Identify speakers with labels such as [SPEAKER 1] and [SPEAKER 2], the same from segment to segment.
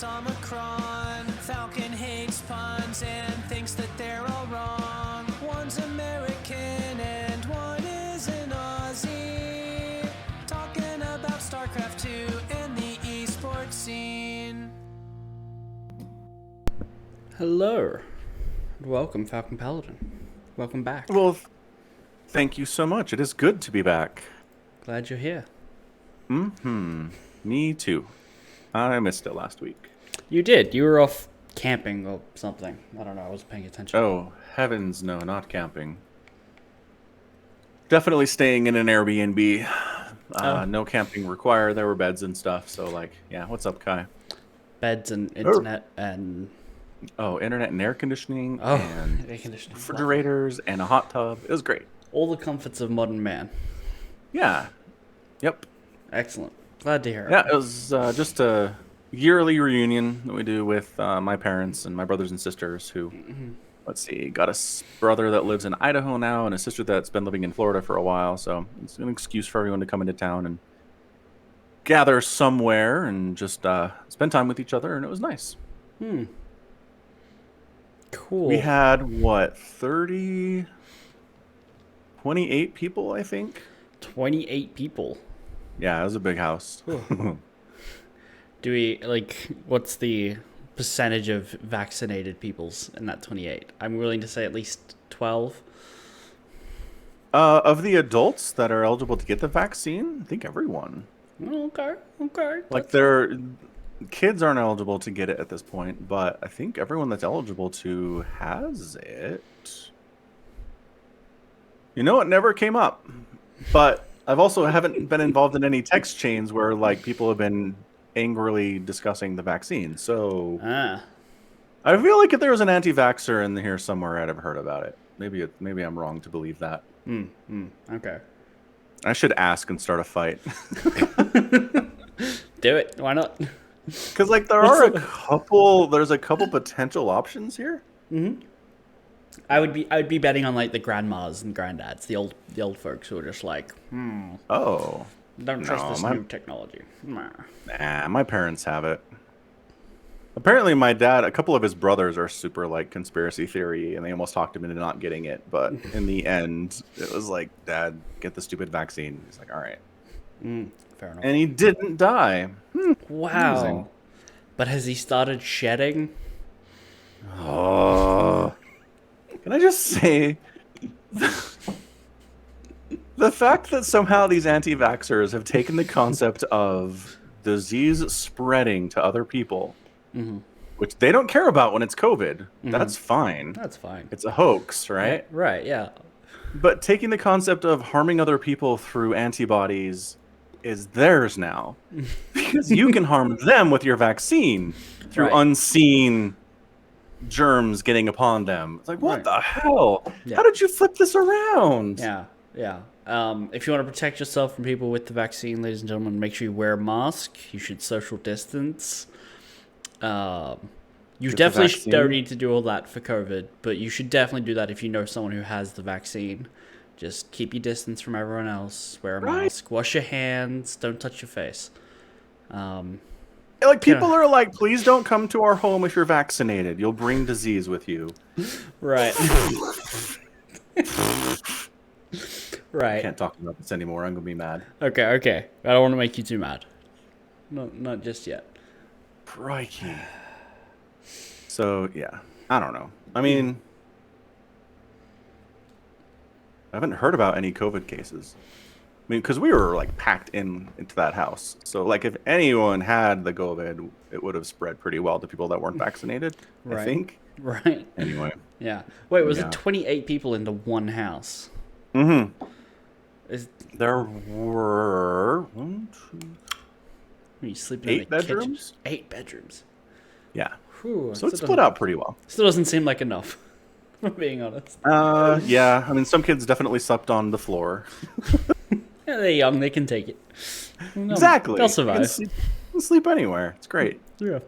[SPEAKER 1] it's Omicron. Falcon hates puns and thinks that they're all wrong. One's American and one is an Aussie. Talking about StarCraft 2 and the esports scene.
[SPEAKER 2] Hello. Welcome, Falcon Paladin. Welcome back.
[SPEAKER 3] Well, thank you so much. It is good to be back.
[SPEAKER 2] Glad you're here.
[SPEAKER 3] Me too. I missed it last week.
[SPEAKER 2] You did. You were off camping or something. I don't know. I wasn't paying attention.
[SPEAKER 3] Oh, heavens no, not camping. Definitely staying in an Airbnb. No camping required. There were beds and stuff. So, yeah. What's up, Kai?
[SPEAKER 2] Beds and internet and...
[SPEAKER 3] Oh, internet and air conditioning.
[SPEAKER 2] Oh,
[SPEAKER 3] and
[SPEAKER 2] air conditioning.
[SPEAKER 3] refrigerators and a hot tub. It was great.
[SPEAKER 2] All the comforts of modern man.
[SPEAKER 3] Yeah. Yep.
[SPEAKER 2] Excellent. Glad to hear it.
[SPEAKER 3] Yeah, it was just a yearly reunion that we do with my parents and my brothers and sisters who, let's see, got a brother that lives in Idaho now and a sister that's been living in Florida for a while. So it's an excuse for everyone to come into town and gather somewhere and just spend time with each other. And it was nice.
[SPEAKER 2] Cool.
[SPEAKER 3] We had, 28 people, I think?
[SPEAKER 2] 28 people.
[SPEAKER 3] Yeah, it was a big house.
[SPEAKER 2] Do we, what's the percentage of vaccinated peoples in that 28? I'm willing to say at least 12.
[SPEAKER 3] Of the adults that are eligible to get the vaccine, I think everyone.
[SPEAKER 2] Okay.
[SPEAKER 3] Their kids aren't eligible to get it at this point, but I think everyone that's eligible to has it. You know, it never came up, but I've also haven't been involved in any text chains where people have been angrily discussing the vaccine. So I feel like if there was an anti-vaxxer in here somewhere, I'd have heard about it. Maybe I'm wrong to believe that.
[SPEAKER 2] Okay.
[SPEAKER 3] I should ask and start a fight.
[SPEAKER 2] Do it. Why not?
[SPEAKER 3] Because there's a couple potential options here.
[SPEAKER 2] I would be betting on the grandmas and granddads, the old folks who are just
[SPEAKER 3] Oh,
[SPEAKER 2] don't trust this new technology.
[SPEAKER 3] Nah, my parents have it. Apparently, my dad, a couple of his brothers are super conspiracy theory, and they almost talked him into not getting it. But in the end, it was like, Dad, get the stupid vaccine. He's like, all right.
[SPEAKER 2] Fair enough.
[SPEAKER 3] And he didn't die.
[SPEAKER 2] Wow.
[SPEAKER 3] Amazing.
[SPEAKER 2] But has he started shedding?
[SPEAKER 3] Oh. Can I just say, the fact that somehow these anti-vaxxers have taken the concept of disease spreading to other people, which they don't care about when it's COVID, that's fine.
[SPEAKER 2] That's fine.
[SPEAKER 3] It's a hoax, right?
[SPEAKER 2] Right, yeah.
[SPEAKER 3] But taking the concept of harming other people through antibodies is theirs now. Because you can harm them with your vaccine through unseen germs getting upon them. It's like, what the hell? Yeah. How did you flip this around?
[SPEAKER 2] Yeah. If you want to protect yourself from people with the vaccine, ladies and gentlemen, make sure you wear a mask. You should social distance. You definitely don't need to do all that for COVID, but you should definitely do that if you know someone who has the vaccine. Just keep your distance from everyone else. Wear a mask. Wash your hands. Don't touch your face.
[SPEAKER 3] People are like, please don't come to our home if you're vaccinated. You'll bring disease with you.
[SPEAKER 2] Right. Right.
[SPEAKER 3] I can't talk about this anymore. I'm going to be mad.
[SPEAKER 2] Okay. I don't want to make you too mad. Not just yet.
[SPEAKER 3] Crikey. So, yeah. I don't know. I mean, I haven't heard about any COVID cases. I mean, because we were packed into that house. So if anyone had the COVID, it would have spread pretty well to people that weren't vaccinated, I think.
[SPEAKER 2] Right.
[SPEAKER 3] Anyway.
[SPEAKER 2] Yeah. Wait, was it 28 people into one house?
[SPEAKER 3] There were
[SPEAKER 2] Are you sleeping
[SPEAKER 3] 8
[SPEAKER 2] in the
[SPEAKER 3] bedrooms?
[SPEAKER 2] Kitchen? 8 bedrooms.
[SPEAKER 3] Yeah.
[SPEAKER 2] Whew,
[SPEAKER 3] so it split out pretty well.
[SPEAKER 2] Still doesn't seem like enough, if I'm being honest.
[SPEAKER 3] Yeah. I mean, some kids definitely slept on the floor.
[SPEAKER 2] Yeah, they're young. They can take it.
[SPEAKER 3] Exactly.
[SPEAKER 2] They'll survive.
[SPEAKER 3] You can sleep anywhere. It's great.
[SPEAKER 2] Yeah.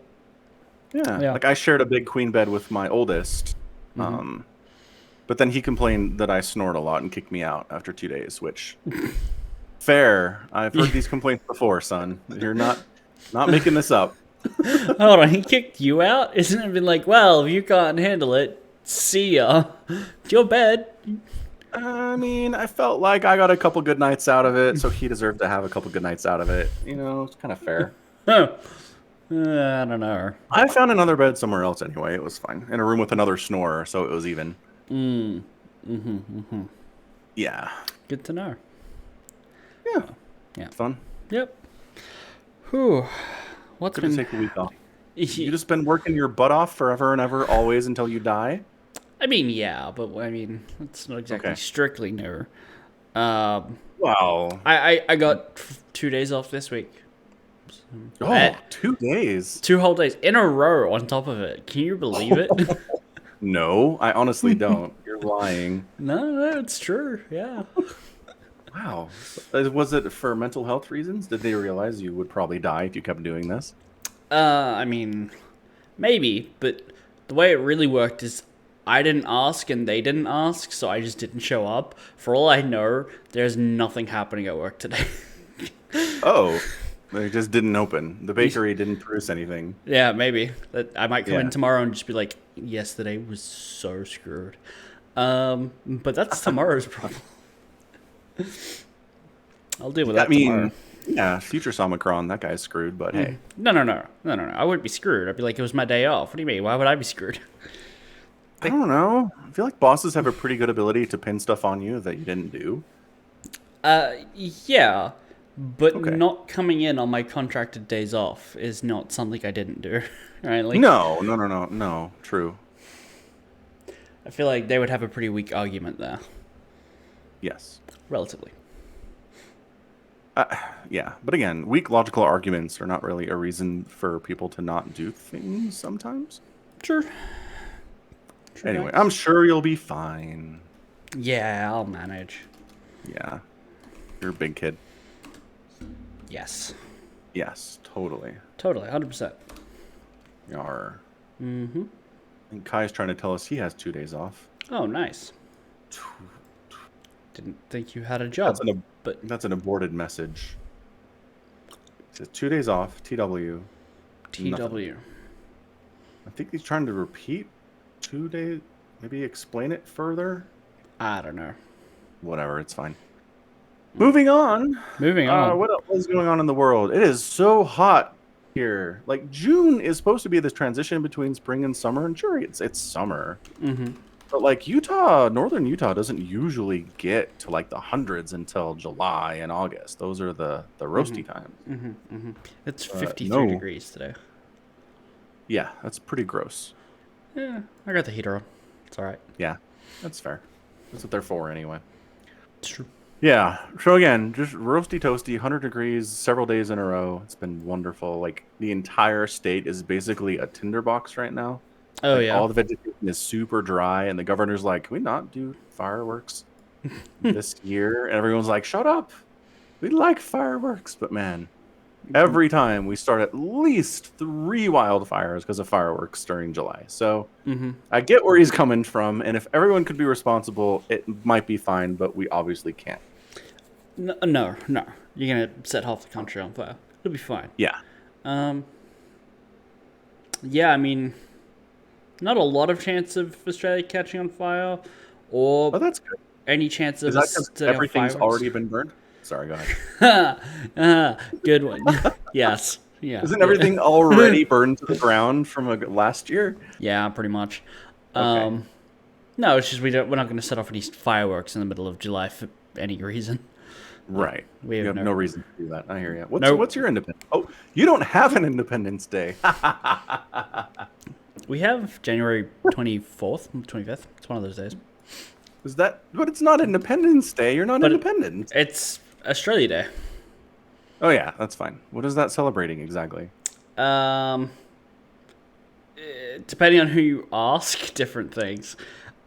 [SPEAKER 3] Yeah. I shared a big queen bed with my oldest. But then he complained that I snored a lot and kicked me out after 2 days, which... Fair. I've heard these complaints before, son. You're not making this up.
[SPEAKER 2] Hold on, he kicked you out? Isn't it been like, well, if you can't handle it, see ya. It's your bed.
[SPEAKER 3] I mean, I felt like I got a couple good nights out of it, so he deserved to have a couple good nights out of it. You know, it's kind of fair.
[SPEAKER 2] Huh. I don't know.
[SPEAKER 3] I found another bed somewhere else anyway. It was fine. In a room with another snorer, so it was even. Yeah.
[SPEAKER 2] Good to know.
[SPEAKER 3] Yeah.
[SPEAKER 2] Yeah.
[SPEAKER 3] Fun.
[SPEAKER 2] Yep. Whew. What's
[SPEAKER 3] Good to
[SPEAKER 2] been...
[SPEAKER 3] take a week off. You just been working your butt off forever and ever, always until you die?
[SPEAKER 2] I mean, yeah, but I mean, it's not exactly
[SPEAKER 3] Okay.
[SPEAKER 2] strictly new.
[SPEAKER 3] Wow.
[SPEAKER 2] I got 2 days off this week.
[SPEAKER 3] Oh, 2 days.
[SPEAKER 2] 2 whole days in a row on top of it. Can you believe it?
[SPEAKER 3] No, I honestly don't. You're lying.
[SPEAKER 2] No, it's true. Yeah.
[SPEAKER 3] Wow. Was it for mental health reasons? Did they realize you would probably die if you kept doing this?
[SPEAKER 2] I mean, maybe, but the way it really worked is I didn't ask and they didn't ask, so I just didn't show up. For all I know, there's nothing happening at work today.
[SPEAKER 3] Oh, they just didn't open. The bakery didn't produce anything.
[SPEAKER 2] Yeah, maybe. I might come in
[SPEAKER 3] Yeah.
[SPEAKER 2] tomorrow and just be like, yesterday was so screwed. But that's tomorrow's problem. I'll deal with that tomorrow.
[SPEAKER 3] Yeah, future Omicron, that guy's screwed, but hey.
[SPEAKER 2] No. I wouldn't be screwed. I'd be like, it was my day off. What do you mean? Why would I be screwed?
[SPEAKER 3] I don't know. I feel like bosses have a pretty good ability to pin stuff on you that you didn't do.
[SPEAKER 2] Yeah, but
[SPEAKER 3] Okay.
[SPEAKER 2] not coming in on my contracted days off is not something I didn't do. Right? Like,
[SPEAKER 3] No. True.
[SPEAKER 2] I feel like they would have a pretty weak argument there,
[SPEAKER 3] Yes.
[SPEAKER 2] relatively.
[SPEAKER 3] Yeah, but again, weak logical arguments are not really a reason for people to not do things sometimes.
[SPEAKER 2] Sure.
[SPEAKER 3] Anyway, I'm sure you'll be fine.
[SPEAKER 2] Yeah, I'll manage.
[SPEAKER 3] Yeah. You're a big kid.
[SPEAKER 2] Yes.
[SPEAKER 3] Yes, totally.
[SPEAKER 2] Totally, 100%.
[SPEAKER 3] Yar.
[SPEAKER 2] Mm-hmm.
[SPEAKER 3] And Kai's trying to tell us he has 2 days off.
[SPEAKER 2] Oh, nice. Didn't think you had a job, but
[SPEAKER 3] That's an aborted message. It says 2 days off, TW.
[SPEAKER 2] TW.
[SPEAKER 3] Nothing. I think he's trying to repeat 2 days. Maybe explain it further.
[SPEAKER 2] I don't know.
[SPEAKER 3] Whatever, it's fine. Moving on.
[SPEAKER 2] Moving on.
[SPEAKER 3] What else is going on in the world? It is so hot here. Like June is supposed to be this transition between spring and summer, and sure, it's summer.
[SPEAKER 2] Mm-hmm.
[SPEAKER 3] But like northern Utah doesn't usually get to like the hundreds until July and August. Those are the roasty times.
[SPEAKER 2] It's 53
[SPEAKER 3] no.
[SPEAKER 2] degrees today.
[SPEAKER 3] Yeah, that's pretty gross.
[SPEAKER 2] Yeah, I got the heater on. It's all right.
[SPEAKER 3] Yeah, that's fair. That's what they're for anyway.
[SPEAKER 2] It's true.
[SPEAKER 3] Yeah. So again, just roasty toasty, 100 degrees, several days in a row. It's been wonderful. Like the entire state is basically a tinderbox right now.
[SPEAKER 2] Oh,
[SPEAKER 3] Like,
[SPEAKER 2] yeah.
[SPEAKER 3] all the vegetation is super dry, and the governor's like, "Can we not do fireworks this year?" And everyone's like, "Shut up! We like fireworks." But man, every time we start at least 3 wildfires because of fireworks during July. So I get where he's coming from, and if everyone could be responsible, it might be fine. But we obviously can't.
[SPEAKER 2] No. You're going to set half the country on fire. It'll be fine.
[SPEAKER 3] Yeah.
[SPEAKER 2] Yeah, I mean, not a lot of chance of Australia catching on fire, or
[SPEAKER 3] Oh, that's good.
[SPEAKER 2] any chance of
[SPEAKER 3] Is that
[SPEAKER 2] us
[SPEAKER 3] 'cause
[SPEAKER 2] setting off
[SPEAKER 3] everything's
[SPEAKER 2] fireworks.
[SPEAKER 3] already been burned? Sorry, go ahead.
[SPEAKER 2] Good one. Yes. Yeah.
[SPEAKER 3] Isn't everything already burned to the ground from last year?
[SPEAKER 2] Yeah, pretty much.
[SPEAKER 3] Okay.
[SPEAKER 2] No, it's just we're not going to set off any fireworks in the middle of July for any reason.
[SPEAKER 3] Right.
[SPEAKER 2] We
[SPEAKER 3] You
[SPEAKER 2] have
[SPEAKER 3] have
[SPEAKER 2] no-
[SPEAKER 3] no reason to do that. I hear you.
[SPEAKER 2] Nope.
[SPEAKER 3] What's your independence? Oh, you don't have an Independence Day.
[SPEAKER 2] We have January 24th, 25th. It's one of those days.
[SPEAKER 3] Is that? But it's not Independence Day. You're not
[SPEAKER 2] But-
[SPEAKER 3] independent.
[SPEAKER 2] It's Australia Day.
[SPEAKER 3] Oh yeah, that's fine. What is that celebrating exactly?
[SPEAKER 2] Depending on who you ask, different things.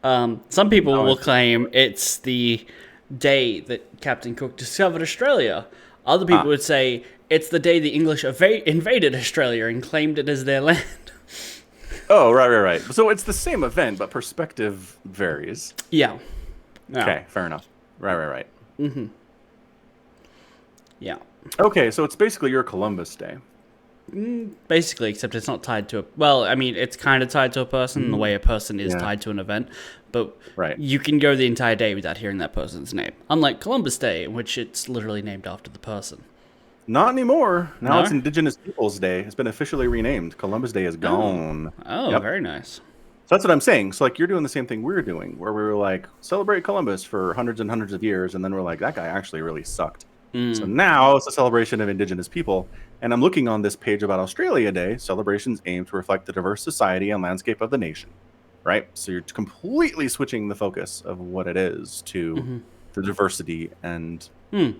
[SPEAKER 2] Some people will claim it's the day that Captain Cook discovered Australia. Other people would say it's the day the English invaded Australia and claimed it as their land.
[SPEAKER 3] Oh, right. So it's the same event, but perspective varies.
[SPEAKER 2] Yeah.
[SPEAKER 3] Okay, fair enough. Right.
[SPEAKER 2] Yeah.
[SPEAKER 3] Okay, so it's basically your Columbus Day.
[SPEAKER 2] Basically, except it's not tied to a... Well, I mean, it's kind of tied to a person in the way a person is tied to an event. But you can go the entire day without hearing that person's name. Unlike Columbus Day, in which it's literally named after the person.
[SPEAKER 3] Not anymore. Now it's Indigenous Peoples Day. It's been officially renamed. Columbus Day is gone.
[SPEAKER 2] Oh, very nice.
[SPEAKER 3] So that's what I'm saying. So, like, you're doing the same thing we're doing, where we were like, celebrate Columbus for hundreds and hundreds of years, and then we're like, that guy actually really sucked. So now it's a celebration of Indigenous people. And I'm looking on this page about Australia Day. Celebrations aim to reflect the diverse society and landscape of the nation. Right? So you're completely switching the focus of what it is to the diversity and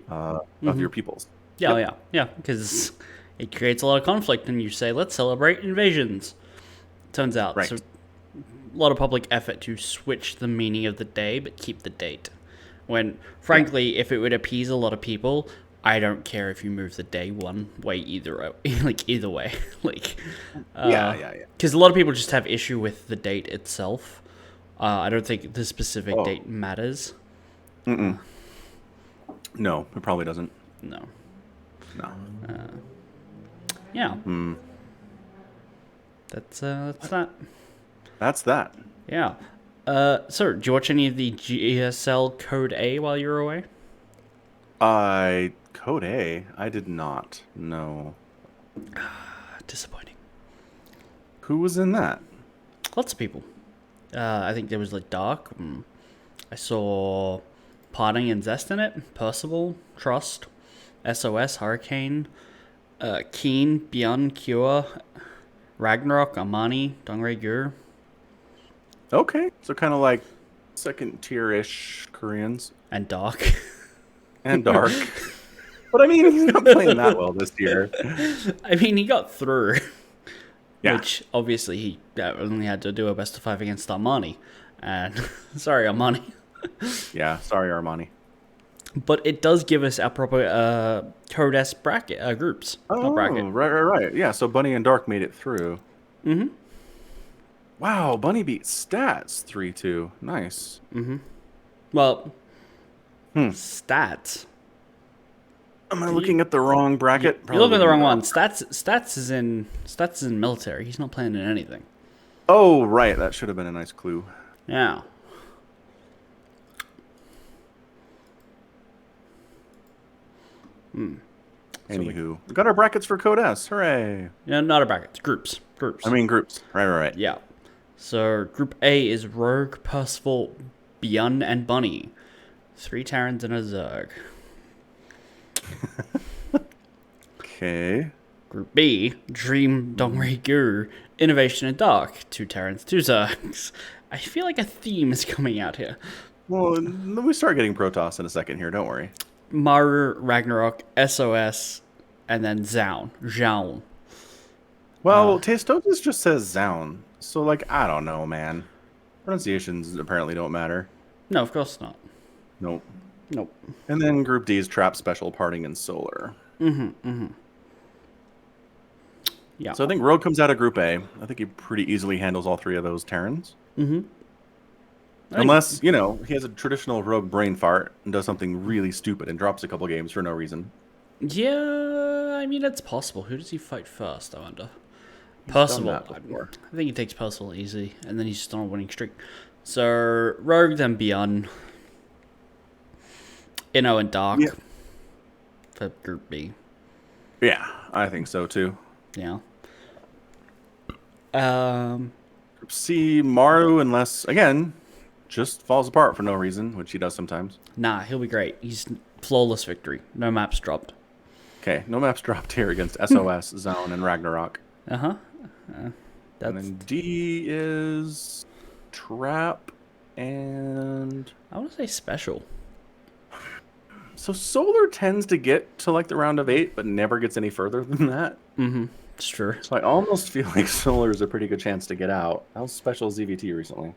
[SPEAKER 3] of your peoples.
[SPEAKER 2] Yeah, because it creates a lot of conflict, and you say, let's celebrate invasions. Turns out, so a lot of public effort to switch the meaning of the day, but keep the date. When, frankly, if it would appease a lot of people, I don't care if you move the day one way either way. Because a lot of people just have issue with the date itself. I don't think the specific date matters.
[SPEAKER 3] No, it probably doesn't.
[SPEAKER 2] No. That's that.
[SPEAKER 3] That's that.
[SPEAKER 2] Yeah. Sir, did you watch any of the GSL Code A while you were away?
[SPEAKER 3] Code A? I did not. No.
[SPEAKER 2] Disappointing.
[SPEAKER 3] Who was in that?
[SPEAKER 2] Lots of people. I think there was like Dark. I saw Parting and Zest in it. Percival, Trust, SOS, Hurricane, Keen, Beyond, Cure, Ragnarok, Amani, Dongre Gur.
[SPEAKER 3] Okay, so kind of like second tier-ish Koreans.
[SPEAKER 2] And Dark.
[SPEAKER 3] And Dark. But I mean, he's not playing that well this year.
[SPEAKER 2] I mean, he got through.
[SPEAKER 3] Yeah.
[SPEAKER 2] Which, obviously, he only had to do a best of 5 against Armani. And, sorry, Armani.
[SPEAKER 3] Yeah, sorry, Armani.
[SPEAKER 2] But it does give us our proper Code S bracket, groups.
[SPEAKER 3] Oh, right. Yeah, so Bunny and Dark made it through.
[SPEAKER 2] Mm-hmm.
[SPEAKER 3] Wow, Bunny beat Stats 3-2. Nice.
[SPEAKER 2] Mm-hmm. Well, Stats.
[SPEAKER 3] Am I looking at the wrong bracket?
[SPEAKER 2] You're looking at the wrong one. Stats is in military. He's not playing in anything.
[SPEAKER 3] Oh, right. That should have been a nice clue.
[SPEAKER 2] Yeah.
[SPEAKER 3] Anywho, we got our brackets for Code S. Hooray!
[SPEAKER 2] Yeah, not a bracket. Groups.
[SPEAKER 3] I mean groups. Right.
[SPEAKER 2] Yeah. So Group A is Rogue, Percival, Beyond, and Bunny. 3 Terrans and a Zerg.
[SPEAKER 3] Okay.
[SPEAKER 2] Group B, Dream, Dongre Gur, Innovation, and Dark. 2 Terrans, 2 Zergs. I feel like a theme is coming out here.
[SPEAKER 3] Well, we start getting Protoss in a second here. Don't worry.
[SPEAKER 2] Maru, Ragnarok, SOS, and then Zhaun.
[SPEAKER 3] Well, Testotus just says Zoun. So, like, I don't know, man. Pronunciations apparently don't matter.
[SPEAKER 2] No, of course not.
[SPEAKER 3] Nope.
[SPEAKER 2] Nope.
[SPEAKER 3] And then Group D is Trap, Special, Parting, and Solar.
[SPEAKER 2] Yeah.
[SPEAKER 3] So I think Rogue comes out of Group A. I think he pretty easily handles all 3 of those Terrans. Unless, he has a traditional Rogue brain fart and does something really stupid and drops a couple games for no reason.
[SPEAKER 2] Yeah, I mean, it's possible. Who does he fight first, I wonder? Percival. I think he takes Percival easy, and then he's just on a winning streak. So, Rogue, then Beyond. Inno and Dark.
[SPEAKER 3] Yeah.
[SPEAKER 2] For Group B.
[SPEAKER 3] Yeah, I think so, too.
[SPEAKER 2] Yeah.
[SPEAKER 3] Group C, Maru, unless, again, just falls apart for no reason, which he does sometimes.
[SPEAKER 2] Nah, he'll be great. He's flawless victory. No maps dropped.
[SPEAKER 3] Okay, no maps dropped here against SOS, Zone, and Ragnarok.
[SPEAKER 2] And
[SPEAKER 3] then D is Trap and...
[SPEAKER 2] I want to say Special.
[SPEAKER 3] So Solar tends to get to like the round of 8, but never gets any further than that.
[SPEAKER 2] It's true.
[SPEAKER 3] So I almost feel like Solar is a pretty good chance to get out. How's Special ZVT recently?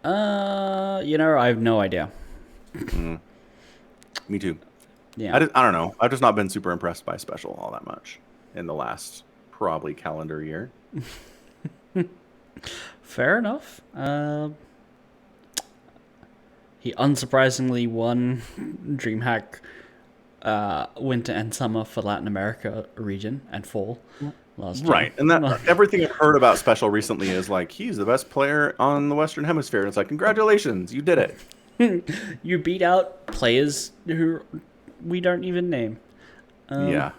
[SPEAKER 2] I have no idea.
[SPEAKER 3] Me too.
[SPEAKER 2] Yeah.
[SPEAKER 3] I don't know. I've just not been super impressed by Special all that much in the last probably calendar year.
[SPEAKER 2] Fair enough. He unsurprisingly won DreamHack winter and summer for Latin America region and fall last year.
[SPEAKER 3] Right, and that everything I've heard about Special recently is like he's the best player on the Western Hemisphere. It's like congratulations, you did it.
[SPEAKER 2] You beat out players who we don't even name.
[SPEAKER 3] Yeah.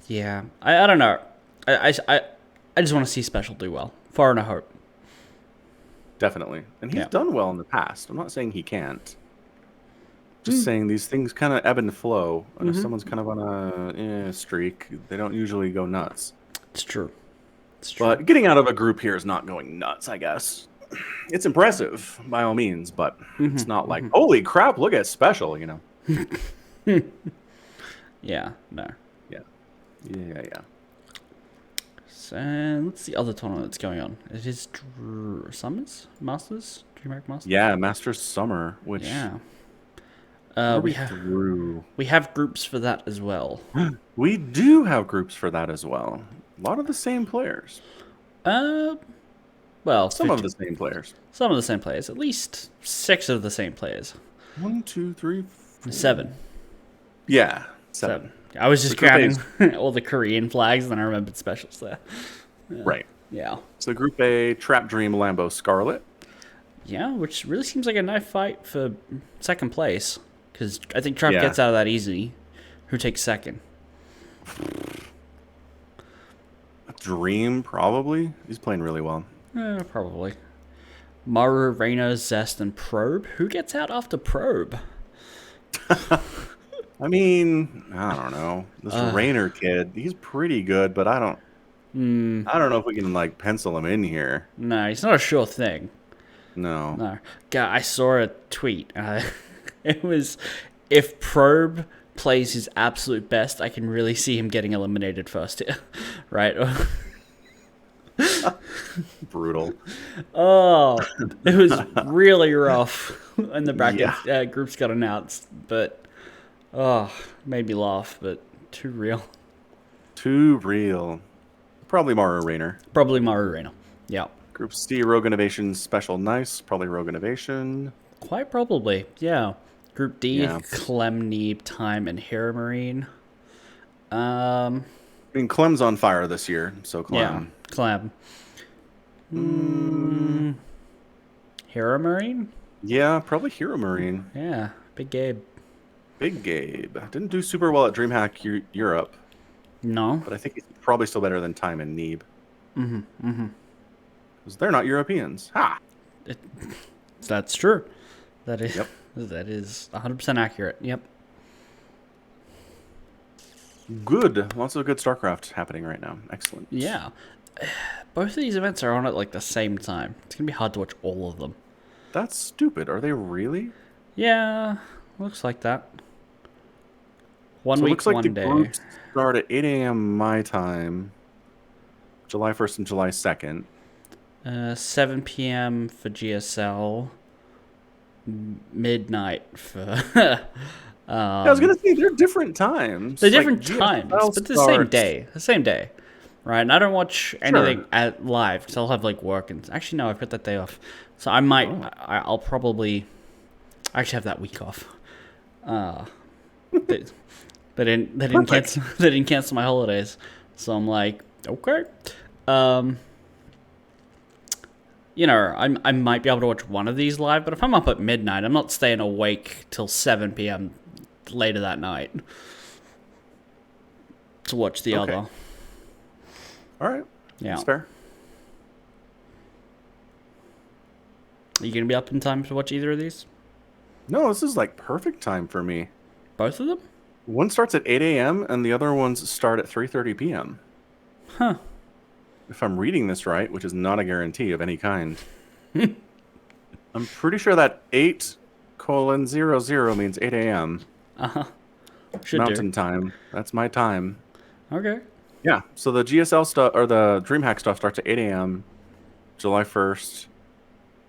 [SPEAKER 2] Yeah, I don't know. I just want to see Special do well. Far and a hope.
[SPEAKER 3] Definitely. And he's done well in the past. I'm not saying he can't. Just saying these things kind of ebb and flow. And if someone's kind of on a streak, they don't usually go nuts.
[SPEAKER 2] It's true. It's true.
[SPEAKER 3] But getting out of a group here is not going nuts, I guess. It's impressive, by all means, but it's not like, holy crap, look at Special, you know?
[SPEAKER 2] Yeah, no.
[SPEAKER 3] Yeah.
[SPEAKER 2] So, what's the other tournament that's going on? It is Summers? Masters? DreamHack Masters?
[SPEAKER 3] Yeah, Masters Summer, which...
[SPEAKER 2] Yeah.
[SPEAKER 3] We
[SPEAKER 2] have groups for that as well.
[SPEAKER 3] We do have groups for that as well. A lot of the same players.
[SPEAKER 2] Well,
[SPEAKER 3] some of the same players.
[SPEAKER 2] Some of the same players. At least 6 of the same players.
[SPEAKER 3] 1, 2, 3, 4.
[SPEAKER 2] 7.
[SPEAKER 3] Yeah, 7.
[SPEAKER 2] I was just counting all the Korean flags, and I remembered Specials there.
[SPEAKER 3] Right.
[SPEAKER 2] Yeah.
[SPEAKER 3] So Group A, Trap Dream, Lambo, Scarlet.
[SPEAKER 2] Yeah, which really seems like a knife fight for second place. Because I think Trap gets out of that easy. Who takes second?
[SPEAKER 3] Dream, probably. He's playing really well.
[SPEAKER 2] Probably. Maru, Reina, Zest, and Probe. Who gets out after Probe?
[SPEAKER 3] I mean, I don't know. This Rainer kid, he's pretty good, but I don't know if we can like pencil him in here.
[SPEAKER 2] No, he's not a sure thing.
[SPEAKER 3] No.
[SPEAKER 2] God, I saw a tweet. It was, if Probe plays his absolute best, I can really see him getting eliminated first here. Right?
[SPEAKER 3] Brutal.
[SPEAKER 2] Oh, it was really rough when the bracket groups got announced. But, made me laugh, but too real.
[SPEAKER 3] Too real. Probably Maru Rainer.
[SPEAKER 2] Yeah.
[SPEAKER 3] Group C, Rogue Innovation, Special Nice. Probably Rogue Innovation.
[SPEAKER 2] Quite probably, yeah. Group D, Clem, Neeb, Time, and Hera Marine.
[SPEAKER 3] I mean, Clem's on fire this year, so Clem.
[SPEAKER 2] Yeah, Clem. Hera Marine?
[SPEAKER 3] Yeah, probably Hero Marine.
[SPEAKER 2] Yeah, Big Gabe.
[SPEAKER 3] Didn't do super well at DreamHack Europe.
[SPEAKER 2] No.
[SPEAKER 3] But I think he's probably still better than Time and Neeb. Because they're not Europeans. Ha!
[SPEAKER 2] That's true. That is 100% accurate. Yep.
[SPEAKER 3] Good. Lots of good StarCraft happening right now. Excellent.
[SPEAKER 2] Yeah. Both of these events are on at like the same time. It's going to be hard to watch all of them.
[SPEAKER 3] That's stupid. Are they really?
[SPEAKER 2] Yeah. Looks like that. One
[SPEAKER 3] so
[SPEAKER 2] week,
[SPEAKER 3] looks like
[SPEAKER 2] one
[SPEAKER 3] the
[SPEAKER 2] day.
[SPEAKER 3] Groups start at 8 a.m. my time. July 1st and July 2nd.
[SPEAKER 2] 7 p.m. for GSL. Midnight for...
[SPEAKER 3] I was going to say, they're different times.
[SPEAKER 2] They're different times, but the same day. The same day. Right? And I don't watch anything at live because I'll have like work. And actually, no, I've got that day off. So I might... I'll probably... I actually have that week off. They didn't cancel my holidays. So I'm like, okay. You know, I might be able to watch one of these live, but if I'm up at midnight, I'm not staying awake till 7 p.m. later that night to watch the other.
[SPEAKER 3] All right.
[SPEAKER 2] Yeah.
[SPEAKER 3] That's fair.
[SPEAKER 2] Are you going to be up in time to watch either of these?
[SPEAKER 3] No, this is like perfect time for me.
[SPEAKER 2] Both of them?
[SPEAKER 3] One starts at 8 a.m. and the other ones start at 3:30 p.m.
[SPEAKER 2] Huh.
[SPEAKER 3] If I'm reading this right, which is not a guarantee of any kind. I'm pretty sure that 8:00 means 8 a.m. Mountain time. That's my time.
[SPEAKER 2] Okay.
[SPEAKER 3] Yeah. So the GSL stuff or the DreamHack stuff starts at 8 a.m. July 1st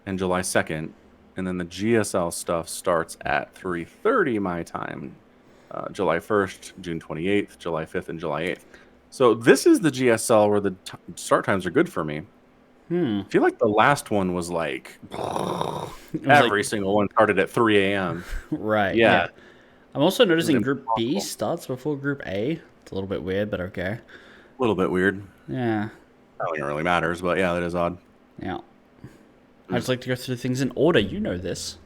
[SPEAKER 3] and July 2nd, and then the GSL stuff starts at 3:30 my time. July 1st, June 28th, July 5th, and July 8th. So this is the GSL where the start times are good for me. I feel like the last one was like every single one started at 3 a.m.
[SPEAKER 2] Right.
[SPEAKER 3] Yeah.
[SPEAKER 2] I'm also noticing Group B starts before Group A. It's a little bit weird, but okay.
[SPEAKER 3] A little bit weird.
[SPEAKER 2] Yeah.
[SPEAKER 3] I don't think it really matters, but yeah, that is odd.
[SPEAKER 2] Yeah. I just like to go through things in order. You know this.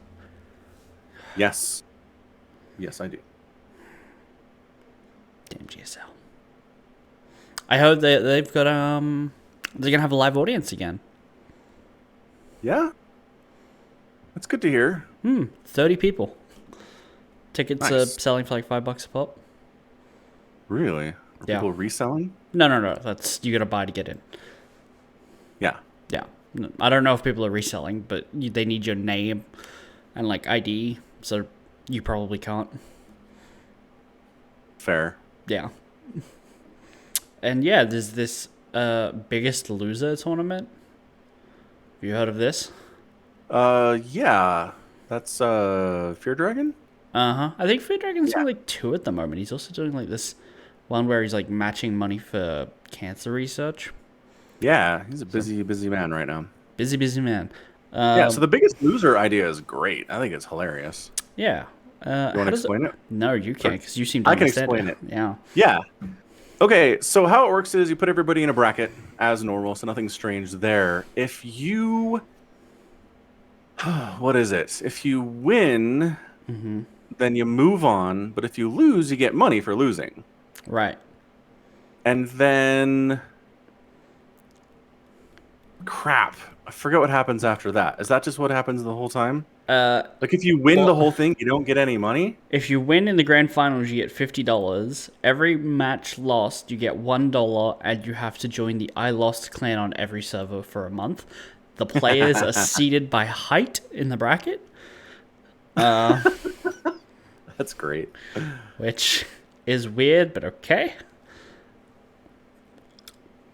[SPEAKER 3] Yes. Yes, I do.
[SPEAKER 2] Damn GSL. I heard they've got they're gonna have a live audience again.
[SPEAKER 3] Yeah. That's good to hear.
[SPEAKER 2] 30 people. Tickets are
[SPEAKER 3] Nice.
[SPEAKER 2] selling for like $5 a pop.
[SPEAKER 3] Really? Are
[SPEAKER 2] Yeah.
[SPEAKER 3] people reselling?
[SPEAKER 2] No. That's you gotta buy to get in.
[SPEAKER 3] Yeah.
[SPEAKER 2] Yeah. I don't know if people are reselling, but they need your name and like ID, so you probably can't.
[SPEAKER 3] Fair.
[SPEAKER 2] Yeah. And yeah, there's this Biggest Loser tournament. Have you heard of this?
[SPEAKER 3] Yeah. That's Fear Dragon?
[SPEAKER 2] Uh-huh. I think Fear Dragon's doing like 2 at the moment. He's also doing like this one where he's like matching money for cancer research.
[SPEAKER 3] Yeah, he's a busy man right now.
[SPEAKER 2] Busy man.
[SPEAKER 3] Yeah, so the Biggest Loser idea is great. I think it's hilarious.
[SPEAKER 2] Yeah.
[SPEAKER 3] You want to explain it?
[SPEAKER 2] No, you can't, because you seem to
[SPEAKER 3] I can
[SPEAKER 2] understand
[SPEAKER 3] explain it.
[SPEAKER 2] Yeah.
[SPEAKER 3] Yeah. Okay, so how it works is you put everybody in a bracket as normal, so nothing strange there. If you... What is it? If you win, then you move on, but if you lose, you get money for losing.
[SPEAKER 2] Right.
[SPEAKER 3] And then... Crap. I forget what happens after that. Is that just what happens the whole time? Like if you win the whole thing, you don't get any money?
[SPEAKER 2] If you win in the grand finals, you get $50. Every match lost, you get $1, and you have to join the I Lost clan on every server for a month. The players are seeded by height in the bracket.
[SPEAKER 3] That's great.
[SPEAKER 2] Which is weird, but okay.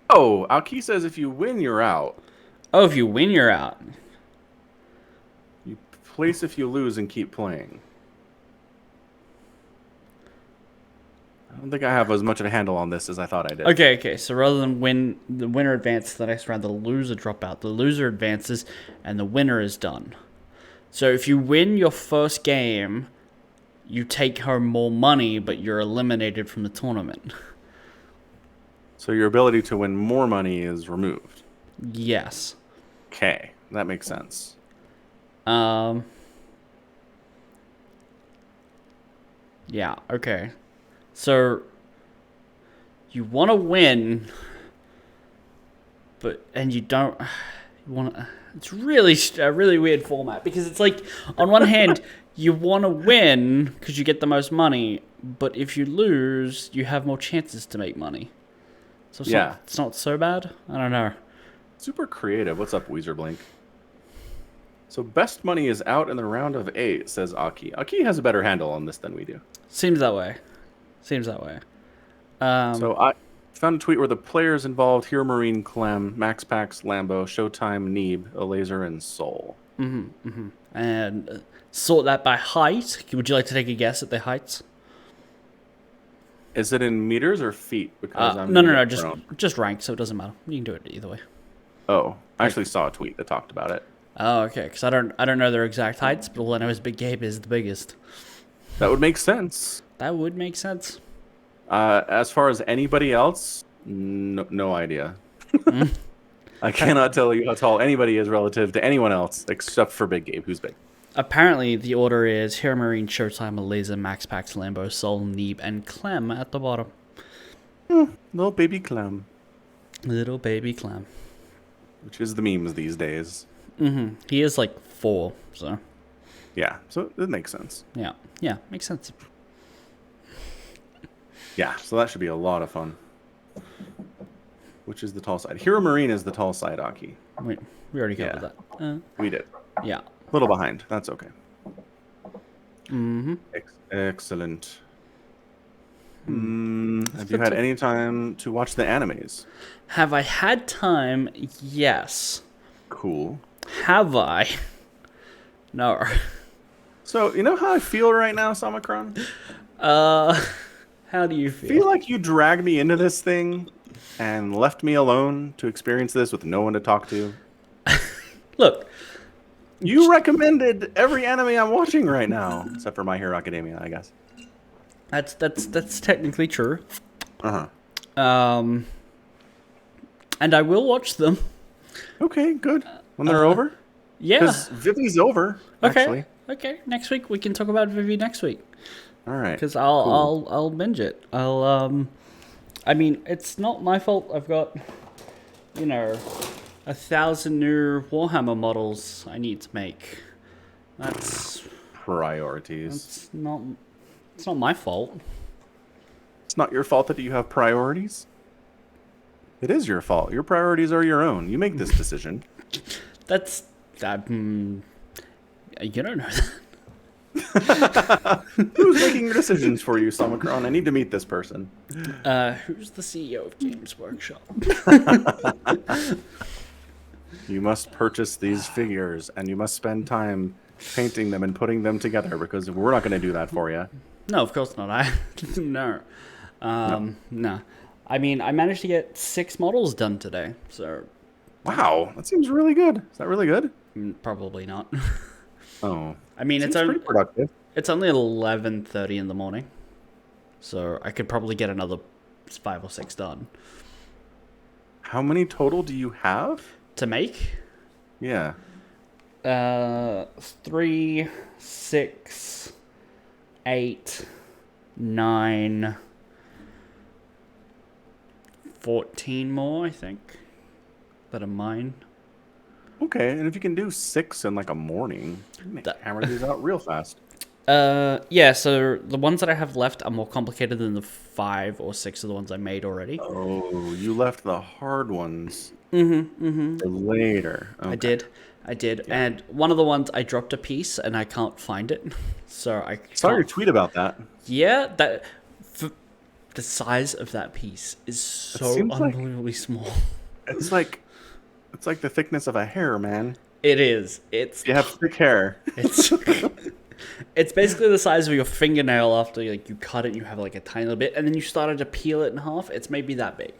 [SPEAKER 3] Oh, Alki says if you win, you're out.
[SPEAKER 2] Oh, if you win, you're out.
[SPEAKER 3] You place if you lose and keep playing. I don't think I have as much of a handle on this as I thought I did.
[SPEAKER 2] Okay. So rather than win, the winner advances to the next round, the loser drop out. The loser advances, and the winner is done. So if you win your first game, you take home more money, but you're eliminated from the tournament.
[SPEAKER 3] So your ability to win more money is removed.
[SPEAKER 2] Yes.
[SPEAKER 3] Okay, that makes sense.
[SPEAKER 2] Yeah, okay. So you want to win, and you don't. You want to. It's really a really weird format because it's like on one hand you want to win because you get the most money, but if you lose, you have more chances to make money. So it's not so bad. I don't know.
[SPEAKER 3] Super creative. What's up, Weezer Blink? So best money is out in the round of 8, says Aki. Aki has a better handle on this than we do.
[SPEAKER 2] Seems that way.
[SPEAKER 3] So I found a tweet where the players involved Hero Marine, Clem, Max Pax, Lambo, Showtime, Neeb, Elaser, and Soul.
[SPEAKER 2] And sort that by height. Would you like to take a guess at the heights?
[SPEAKER 3] Is it in meters or feet? Because
[SPEAKER 2] No. Just rank, so it doesn't matter. You can do it either way.
[SPEAKER 3] Oh, I actually saw a tweet that talked about it.
[SPEAKER 2] Oh, okay. Because I don't know their exact heights, but all I know is Big Gabe is the biggest.
[SPEAKER 3] That would make sense.
[SPEAKER 2] That would make sense.
[SPEAKER 3] As far as anybody else, no idea. I cannot tell you how tall anybody is relative to anyone else except for Big Gabe, who's big.
[SPEAKER 2] Apparently, the order is Hero Marine, Showtime, Elaser, Max Pax, Lambo, Soul, Neeb, and Clem at the bottom.
[SPEAKER 3] Little baby Clem.
[SPEAKER 2] Little baby Clem.
[SPEAKER 3] Which is the memes these days.
[SPEAKER 2] He is like 4, so.
[SPEAKER 3] Yeah, so it makes sense.
[SPEAKER 2] Yeah, makes sense.
[SPEAKER 3] Yeah, so that should be a lot of fun. Which is the tall side? Hero Marine is the tall side, Aki.
[SPEAKER 2] Wait, we already covered that.
[SPEAKER 3] We did.
[SPEAKER 2] Yeah.
[SPEAKER 3] A little behind. That's okay. Excellent. Have you had any time to watch the animes?
[SPEAKER 2] Have I had time? Yes.
[SPEAKER 3] Cool.
[SPEAKER 2] Have I? No.
[SPEAKER 3] So, you know how I feel right now, Samacron?
[SPEAKER 2] How do you
[SPEAKER 3] I feel like you dragged me into this thing and left me alone to experience this with no one to talk to.
[SPEAKER 2] Look.
[SPEAKER 3] You recommended every anime I'm watching right now, except for My Hero Academia, I guess.
[SPEAKER 2] That's technically true.
[SPEAKER 3] Uh-huh.
[SPEAKER 2] And I will watch them.
[SPEAKER 3] Okay, good. When they're over?
[SPEAKER 2] Yeah.
[SPEAKER 3] Because Vivi's over,
[SPEAKER 2] Okay.
[SPEAKER 3] actually.
[SPEAKER 2] Okay. Next week we can talk about Vivi next week.
[SPEAKER 3] All right.
[SPEAKER 2] Because
[SPEAKER 3] cool.
[SPEAKER 2] I'll binge it. I mean, it's not my fault. I've got, 1,000 new Warhammer models I need to make. That's
[SPEAKER 3] Priorities.
[SPEAKER 2] it's not my fault.
[SPEAKER 3] It's not your fault that you have priorities. It is your fault. Your priorities are your own. You make this decision.
[SPEAKER 2] That's that. You don't know that.
[SPEAKER 3] Who's making your decisions for you, Somicron? I need to meet this person.
[SPEAKER 2] Who's the CEO of Games Workshop?
[SPEAKER 3] You must purchase these figures, and you must spend time painting them and putting them together, because we're not going to do that for you.
[SPEAKER 2] No, of course not. No. No. I mean, I managed to get 6 models done today, so...
[SPEAKER 3] Wow, that seems really good. Is that really good?
[SPEAKER 2] Probably not.
[SPEAKER 3] Oh.
[SPEAKER 2] I mean,
[SPEAKER 3] Seems pretty productive.
[SPEAKER 2] It's only 11:30 in the morning, so I could probably get another 5 or 6 done.
[SPEAKER 3] How many total do you have?
[SPEAKER 2] To make?
[SPEAKER 3] Yeah.
[SPEAKER 2] 3, 6, 8, 9, 14 more, I think, that are mine.
[SPEAKER 3] Okay, and if you can do 6 in like a morning, you can hammer these out real fast.
[SPEAKER 2] Yeah, so the ones that I have left are more complicated than the 5 or 6 of the ones I made already.
[SPEAKER 3] Oh, you left the hard ones for later. Okay.
[SPEAKER 2] I did. Yeah. And one of the ones I dropped a piece and I can't find it. So I
[SPEAKER 3] saw your tweet about that.
[SPEAKER 2] Yeah, the size of that piece is so unbelievably small.
[SPEAKER 3] It's like the thickness of a hair, man.
[SPEAKER 2] It is.
[SPEAKER 3] You have thick hair.
[SPEAKER 2] It's basically the size of your fingernail after you cut it and you have like a tiny little bit, and then you started to peel it in half. It's maybe that big,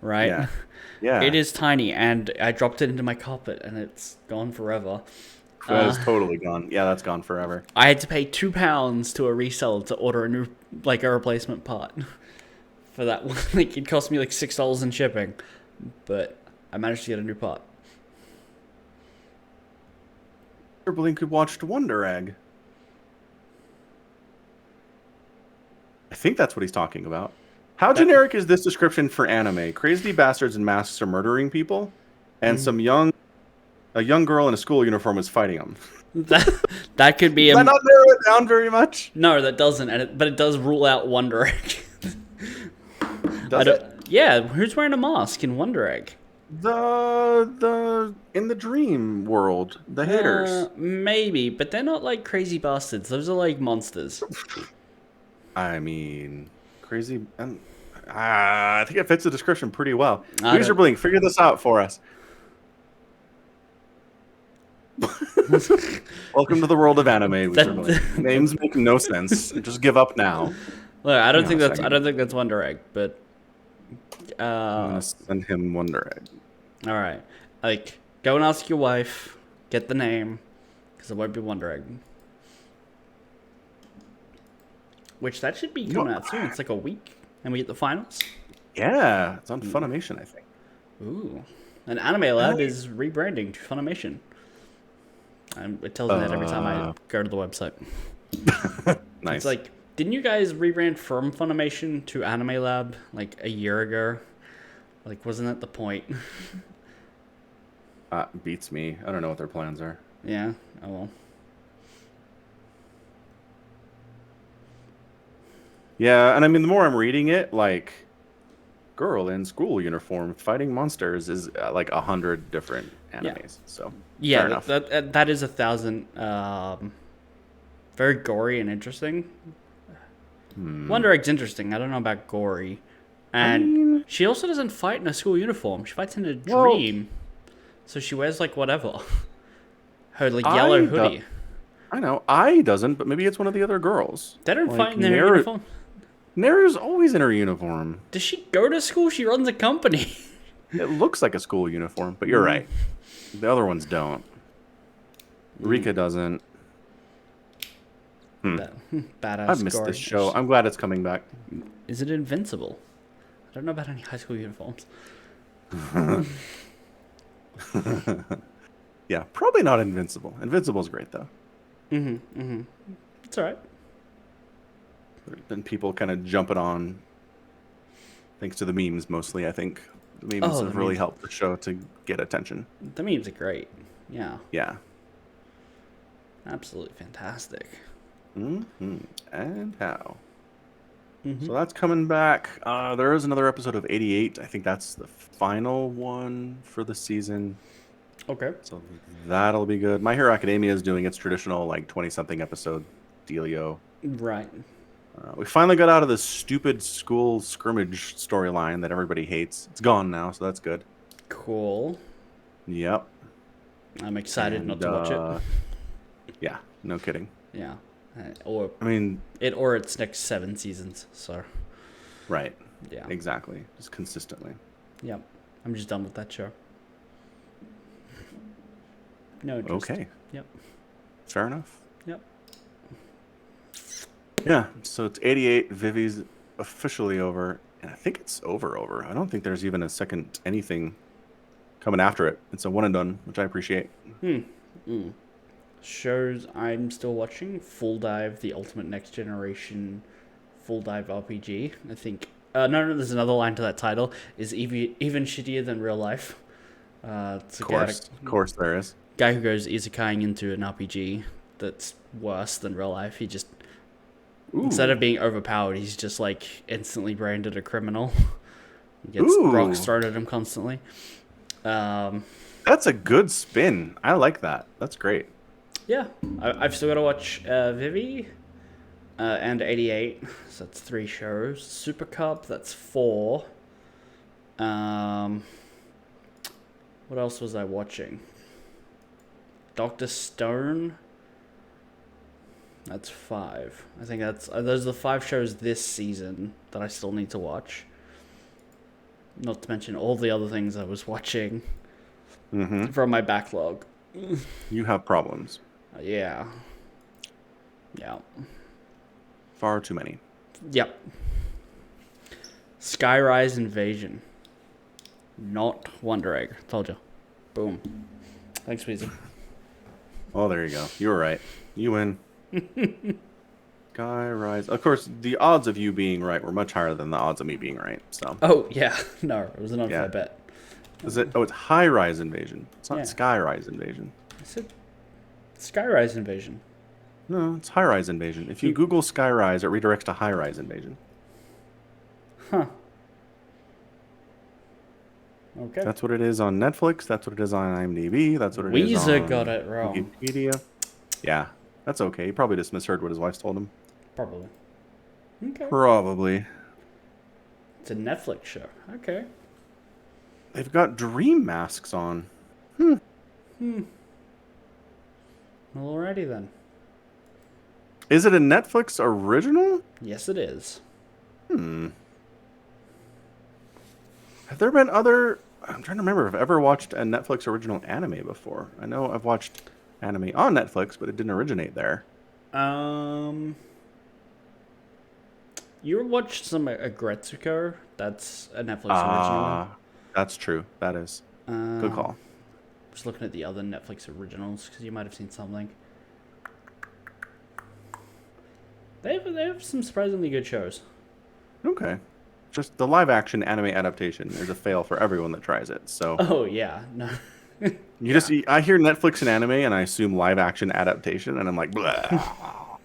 [SPEAKER 2] right?
[SPEAKER 3] Yeah.
[SPEAKER 2] It is tiny, and I dropped it into my carpet, and it's gone forever.
[SPEAKER 3] That is totally gone. Yeah, that's gone forever.
[SPEAKER 2] I had to pay £2 to a reseller to order a new, a replacement part for that one. It cost me $6 in shipping, but I managed to get a new part.
[SPEAKER 3] Blink could watch Wonder Egg. I think that's what he's talking about. How generic is this description for anime? Crazy bastards in masks are murdering people, and a young girl in a school uniform is fighting them.
[SPEAKER 2] That could be.
[SPEAKER 3] Does that not narrow it down very much?
[SPEAKER 2] No, that doesn't. But it does rule out Wonder Egg.
[SPEAKER 3] Does it?
[SPEAKER 2] Yeah, who's wearing a mask in Wonder Egg?
[SPEAKER 3] The in the dream world, the haters.
[SPEAKER 2] Maybe, but they're not crazy bastards. Those are monsters.
[SPEAKER 3] I mean, crazy. I think it fits the description pretty well. User Blink, figure this out for us. Welcome to the world of anime. User Blink. Names make no sense. Just give up now.
[SPEAKER 2] Look, I don't think that's Wonder Egg, but
[SPEAKER 3] I'm gonna send him Wonder Egg.
[SPEAKER 2] All right, go and ask your wife, get the name, because it won't be Wonder Egg. Which that should be coming out soon. It's a week, and we get the finals.
[SPEAKER 3] Yeah, it's on Funimation, I think.
[SPEAKER 2] Ooh, and Anime Lab is rebranding to Funimation. It tells me that every time I go to the website.
[SPEAKER 3] Nice.
[SPEAKER 2] It's didn't you guys rebrand from Funimation to Anime Lab a year ago? Wasn't that the point?
[SPEAKER 3] Beats me. I don't know what their plans are.
[SPEAKER 2] Yeah. Oh well.
[SPEAKER 3] Yeah, and I mean, the more I'm reading it, girl in school uniform fighting monsters is 100 different animes.
[SPEAKER 2] Yeah.
[SPEAKER 3] So
[SPEAKER 2] yeah,
[SPEAKER 3] fair enough.
[SPEAKER 2] That is 1,000. Very gory and interesting. Wonder Egg's interesting. I don't know about gory. And she also doesn't fight in a school uniform. She fights in a dream. So she wears whatever. Her yellow hoodie.
[SPEAKER 3] I know. I doesn't, but maybe it's one of the other girls.
[SPEAKER 2] They don't fight in their uniform.
[SPEAKER 3] Neru's always in her uniform.
[SPEAKER 2] Does she go to school? She runs a company.
[SPEAKER 3] It looks like a school uniform, but you're right. The other ones don't. Rika doesn't.
[SPEAKER 2] That badass.
[SPEAKER 3] I've missed this show. I'm glad it's coming back.
[SPEAKER 2] Is it Invincible? I don't know about any high school uniforms.
[SPEAKER 3] Yeah, probably not Invincible. Invincible's great though.
[SPEAKER 2] It's all right.
[SPEAKER 3] There's been people kind of jumping on, thanks to the memes mostly. I think the memes have really helped the show to get attention.
[SPEAKER 2] The memes are great. Yeah.
[SPEAKER 3] Yeah.
[SPEAKER 2] Absolutely fantastic.
[SPEAKER 3] And how? So that's coming back. There is another episode of 88. I think that's the final one for the season.
[SPEAKER 2] Okay.
[SPEAKER 3] So that'll be good. My Hero Academia is doing its traditional, like, 20-something episode dealio.
[SPEAKER 2] Right.
[SPEAKER 3] We finally got out of this stupid school scrimmage storyline that everybody hates. It's gone now, so that's good.
[SPEAKER 2] Cool.
[SPEAKER 3] Yep.
[SPEAKER 2] I'm excited not to watch it.
[SPEAKER 3] Yeah, no kidding.
[SPEAKER 2] Yeah.
[SPEAKER 3] Or
[SPEAKER 2] its next 7 seasons, so.
[SPEAKER 3] Right.
[SPEAKER 2] Yeah.
[SPEAKER 3] Exactly. Just consistently.
[SPEAKER 2] Yep. I'm just done with that show. No interest.
[SPEAKER 3] Okay.
[SPEAKER 2] Yep.
[SPEAKER 3] Fair enough.
[SPEAKER 2] Yep.
[SPEAKER 3] Yeah, so it's 88. Vivi's officially over. And I think it's over. I don't think there's even a second anything coming after it. It's a one and done, which I appreciate.
[SPEAKER 2] Shows I'm still watching: Full Dive, The Ultimate Next Generation, Full Dive RPG. I think. No, there's another line to that title. Is even shittier than real life. It's
[SPEAKER 3] Of course there is.
[SPEAKER 2] Guy who goes isekaiing into an RPG that's worse than real life. He just instead of being overpowered, he's just like instantly branded a criminal. He gets rocks thrown at him constantly.
[SPEAKER 3] That's a good spin. I like that. That's great.
[SPEAKER 2] Yeah, I've still got to watch Vivi and 88, so that's 3 shows. Super Cup, that's 4. What else was I watching? Dr. Stone, that's 5. I think those are the 5 shows this season that I still need to watch. Not to mention all the other things I was watching from my backlog.
[SPEAKER 3] You have problems.
[SPEAKER 2] Yeah.
[SPEAKER 3] Far too many.
[SPEAKER 2] Yep. Skyrise Invasion. Not Wonder Egg. Told you. Boom. Thanks, Weezy.
[SPEAKER 3] Oh, there you go. You were right. You win. Skyrise. Of course, the odds of you being right were much higher than the odds of me being right. So.
[SPEAKER 2] Oh, yeah. No, it was an unfair bet.
[SPEAKER 3] Is it? Oh, it's High Rise Invasion. It's not Skyrise Invasion.
[SPEAKER 2] I said Skyrise Invasion.
[SPEAKER 3] No, it's High Rise Invasion. If you Google Skyrise, it redirects to High Rise Invasion.
[SPEAKER 2] Huh. Okay.
[SPEAKER 3] That's what it is on Netflix. That's what it is on IMDb. That's what it is on
[SPEAKER 2] Weezer got it wrong.
[SPEAKER 3] Wikipedia. Yeah, that's okay. He probably just misheard what his wife told him.
[SPEAKER 2] Probably. Okay.
[SPEAKER 3] Probably.
[SPEAKER 2] It's a Netflix show. Okay.
[SPEAKER 3] They've got dream masks on.
[SPEAKER 2] Alrighty then.
[SPEAKER 3] Is it a Netflix original?
[SPEAKER 2] Yes, it is.
[SPEAKER 3] Have there been other... I'm trying to remember if I've ever watched a Netflix original anime before. I know I've watched anime on Netflix, but it didn't originate there.
[SPEAKER 2] You watched some Agretsuko? That's a Netflix original.
[SPEAKER 3] That's true. That is. Good call.
[SPEAKER 2] Just looking at the other Netflix originals, because you might have seen something. They have some surprisingly good shows.
[SPEAKER 3] Okay. Just the live action anime adaptation is a fail for everyone that tries it. So.
[SPEAKER 2] Oh yeah, no.
[SPEAKER 3] I hear Netflix and anime, and I assume live action adaptation, and I'm like, blah.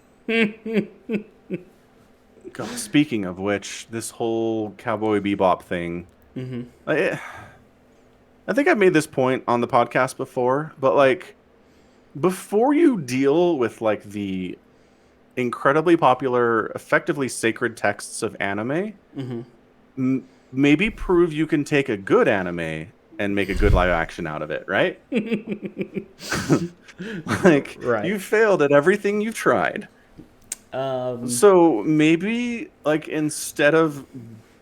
[SPEAKER 3] God, speaking of which, this whole Cowboy Bebop thing. I think I've made this point on the podcast before, but like, before you deal with like the incredibly popular, effectively sacred texts of anime, maybe prove you can take a good anime and make a good live action out of it, right? Like, you failed at everything you've tried. So maybe, like, instead of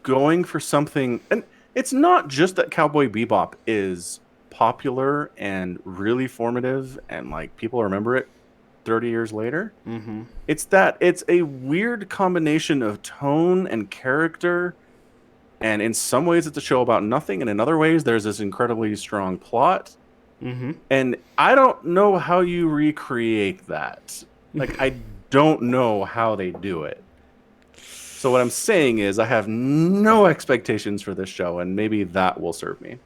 [SPEAKER 3] going for something, and it's not just that Cowboy Bebop is popular and really formative and like people remember it. 30 years later. Mm-hmm. It's a weird combination of tone and character. And in some ways, it's a show about nothing. And in other ways, there's this incredibly strong plot. Mm-hmm. And I don't know how you recreate that. Like, I don't know how they do it. So what I'm saying is I have no expectations for this show, and maybe that will serve me.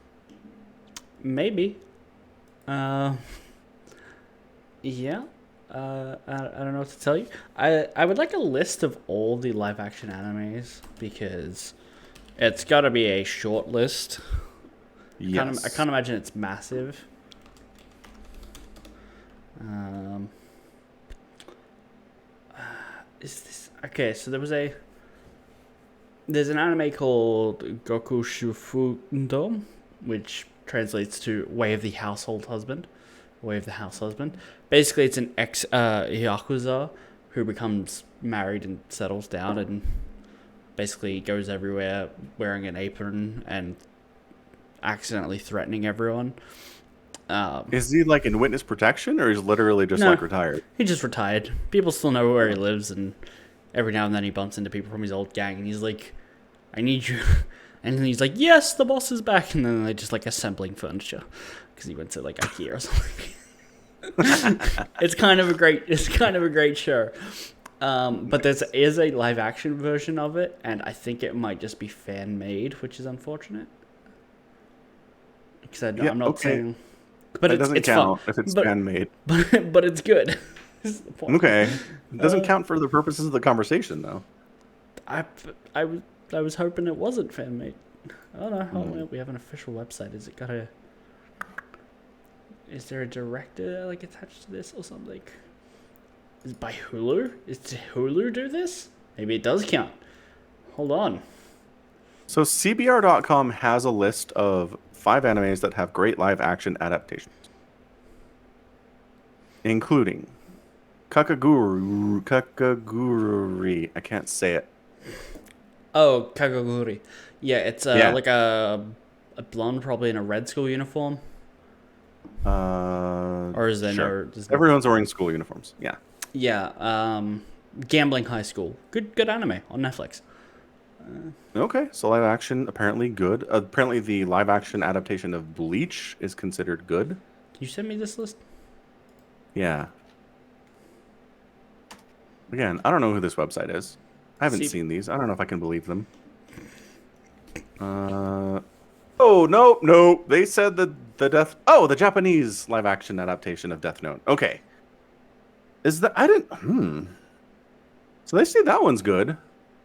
[SPEAKER 2] Maybe. Yeah. I don't know what to tell you. I would like a list of all the live action animes because it's got to be a short list.
[SPEAKER 3] Yes.
[SPEAKER 2] I can't imagine it's massive. Is this okay? So there's an anime called Goku Shufundo, which translates to Way of the Household Husband. Way of the House Husband. Basically, it's an ex-Yakuza who becomes married and settles down and basically goes everywhere wearing an apron and accidentally threatening everyone.
[SPEAKER 3] Is he like in witness protection, or is he literally just like retired?
[SPEAKER 2] He just retired. People still know where he lives, and every now and then he bumps into people from his old gang, and he's like, I need you. And then he's like, yes, the boss is back. And then they're just like assembling furniture because he went to like IKEA or something. It's kind of a great show. But there is a live action version of it, and I think it might just be fan made, which is unfortunate. Because I'm not saying, but it doesn't count
[SPEAKER 3] if it's fan made.
[SPEAKER 2] But it's good.
[SPEAKER 3] Okay, it doesn't count for the purposes of the conversation, though.
[SPEAKER 2] I was hoping it wasn't fan made. I don't know. Oh, we have an official website. Is there a director like attached to this or something? Is it by Hulu? Did Hulu do this? Maybe it does count. Hold on.
[SPEAKER 3] So CBR.com has a list of 5 animes that have great live action adaptations, including Kakaguri. I can't say it.
[SPEAKER 2] Oh, Kakaguri. Yeah, it's like a blonde, probably in a red school uniform. Or is there
[SPEAKER 3] sure. Everyone's wearing school uniforms. Yeah.
[SPEAKER 2] Yeah. Gambling High School. Good anime on Netflix.
[SPEAKER 3] Okay, so live action apparently good. Apparently, the live action adaptation of Bleach is considered good.
[SPEAKER 2] Can you send me this list?
[SPEAKER 3] Yeah. Again, I don't know who this website is. I haven't seen these. I don't know if I can believe them. Oh, no. They said the Japanese live action adaptation of Death Note. Okay. So they say that one's good.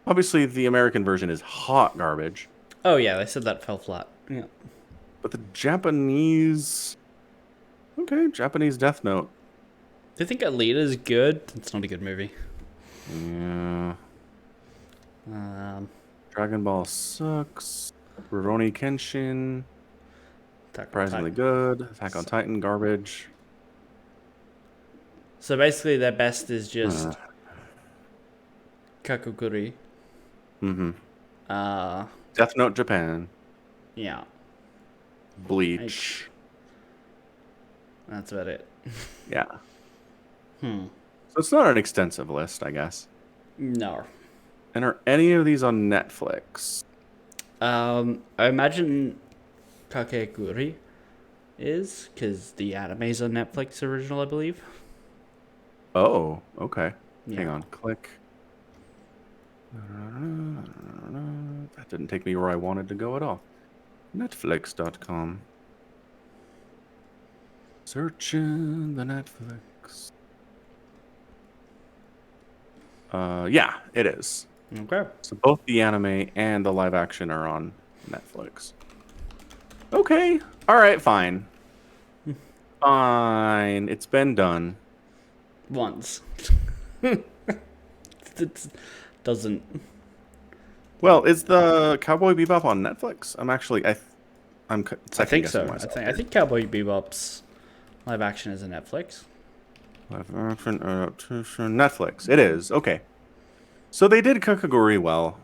[SPEAKER 3] Obviously, the American version is hot garbage.
[SPEAKER 2] Oh, yeah, they said that fell flat. Yeah.
[SPEAKER 3] But the Japanese... Okay, Japanese Death Note.
[SPEAKER 2] Do you think Alita's good? It's not a good movie.
[SPEAKER 3] Yeah. Dragon Ball sucks. Rurouni Kenshin. Surprisingly good. Attack on Titan, garbage.
[SPEAKER 2] So basically, their best is just Kakaguri.
[SPEAKER 3] Mm-hmm. Death Note Japan.
[SPEAKER 2] Yeah.
[SPEAKER 3] Bleach.
[SPEAKER 2] That's about it.
[SPEAKER 3] Yeah. So it's not an extensive list, I guess.
[SPEAKER 2] No.
[SPEAKER 3] And are any of these on Netflix?
[SPEAKER 2] I imagine Kakeguri is, because the anime's on Netflix original, I believe.
[SPEAKER 3] Oh, okay.
[SPEAKER 2] Yeah.
[SPEAKER 3] Hang on. Click. That didn't take me where I wanted to go at all. Netflix.com. Searching the Netflix. Yeah, it is.
[SPEAKER 2] Okay.
[SPEAKER 3] So both the anime and the live action are on Netflix. Okay. All right, fine. Fine. It's been done.
[SPEAKER 2] Once. It doesn't.
[SPEAKER 3] Well, is the Cowboy Bebop on Netflix?
[SPEAKER 2] I think so. I think Cowboy Bebop's live action is on Netflix.
[SPEAKER 3] Live action adaptation Netflix. It is. Okay. So they did Kakaguri well.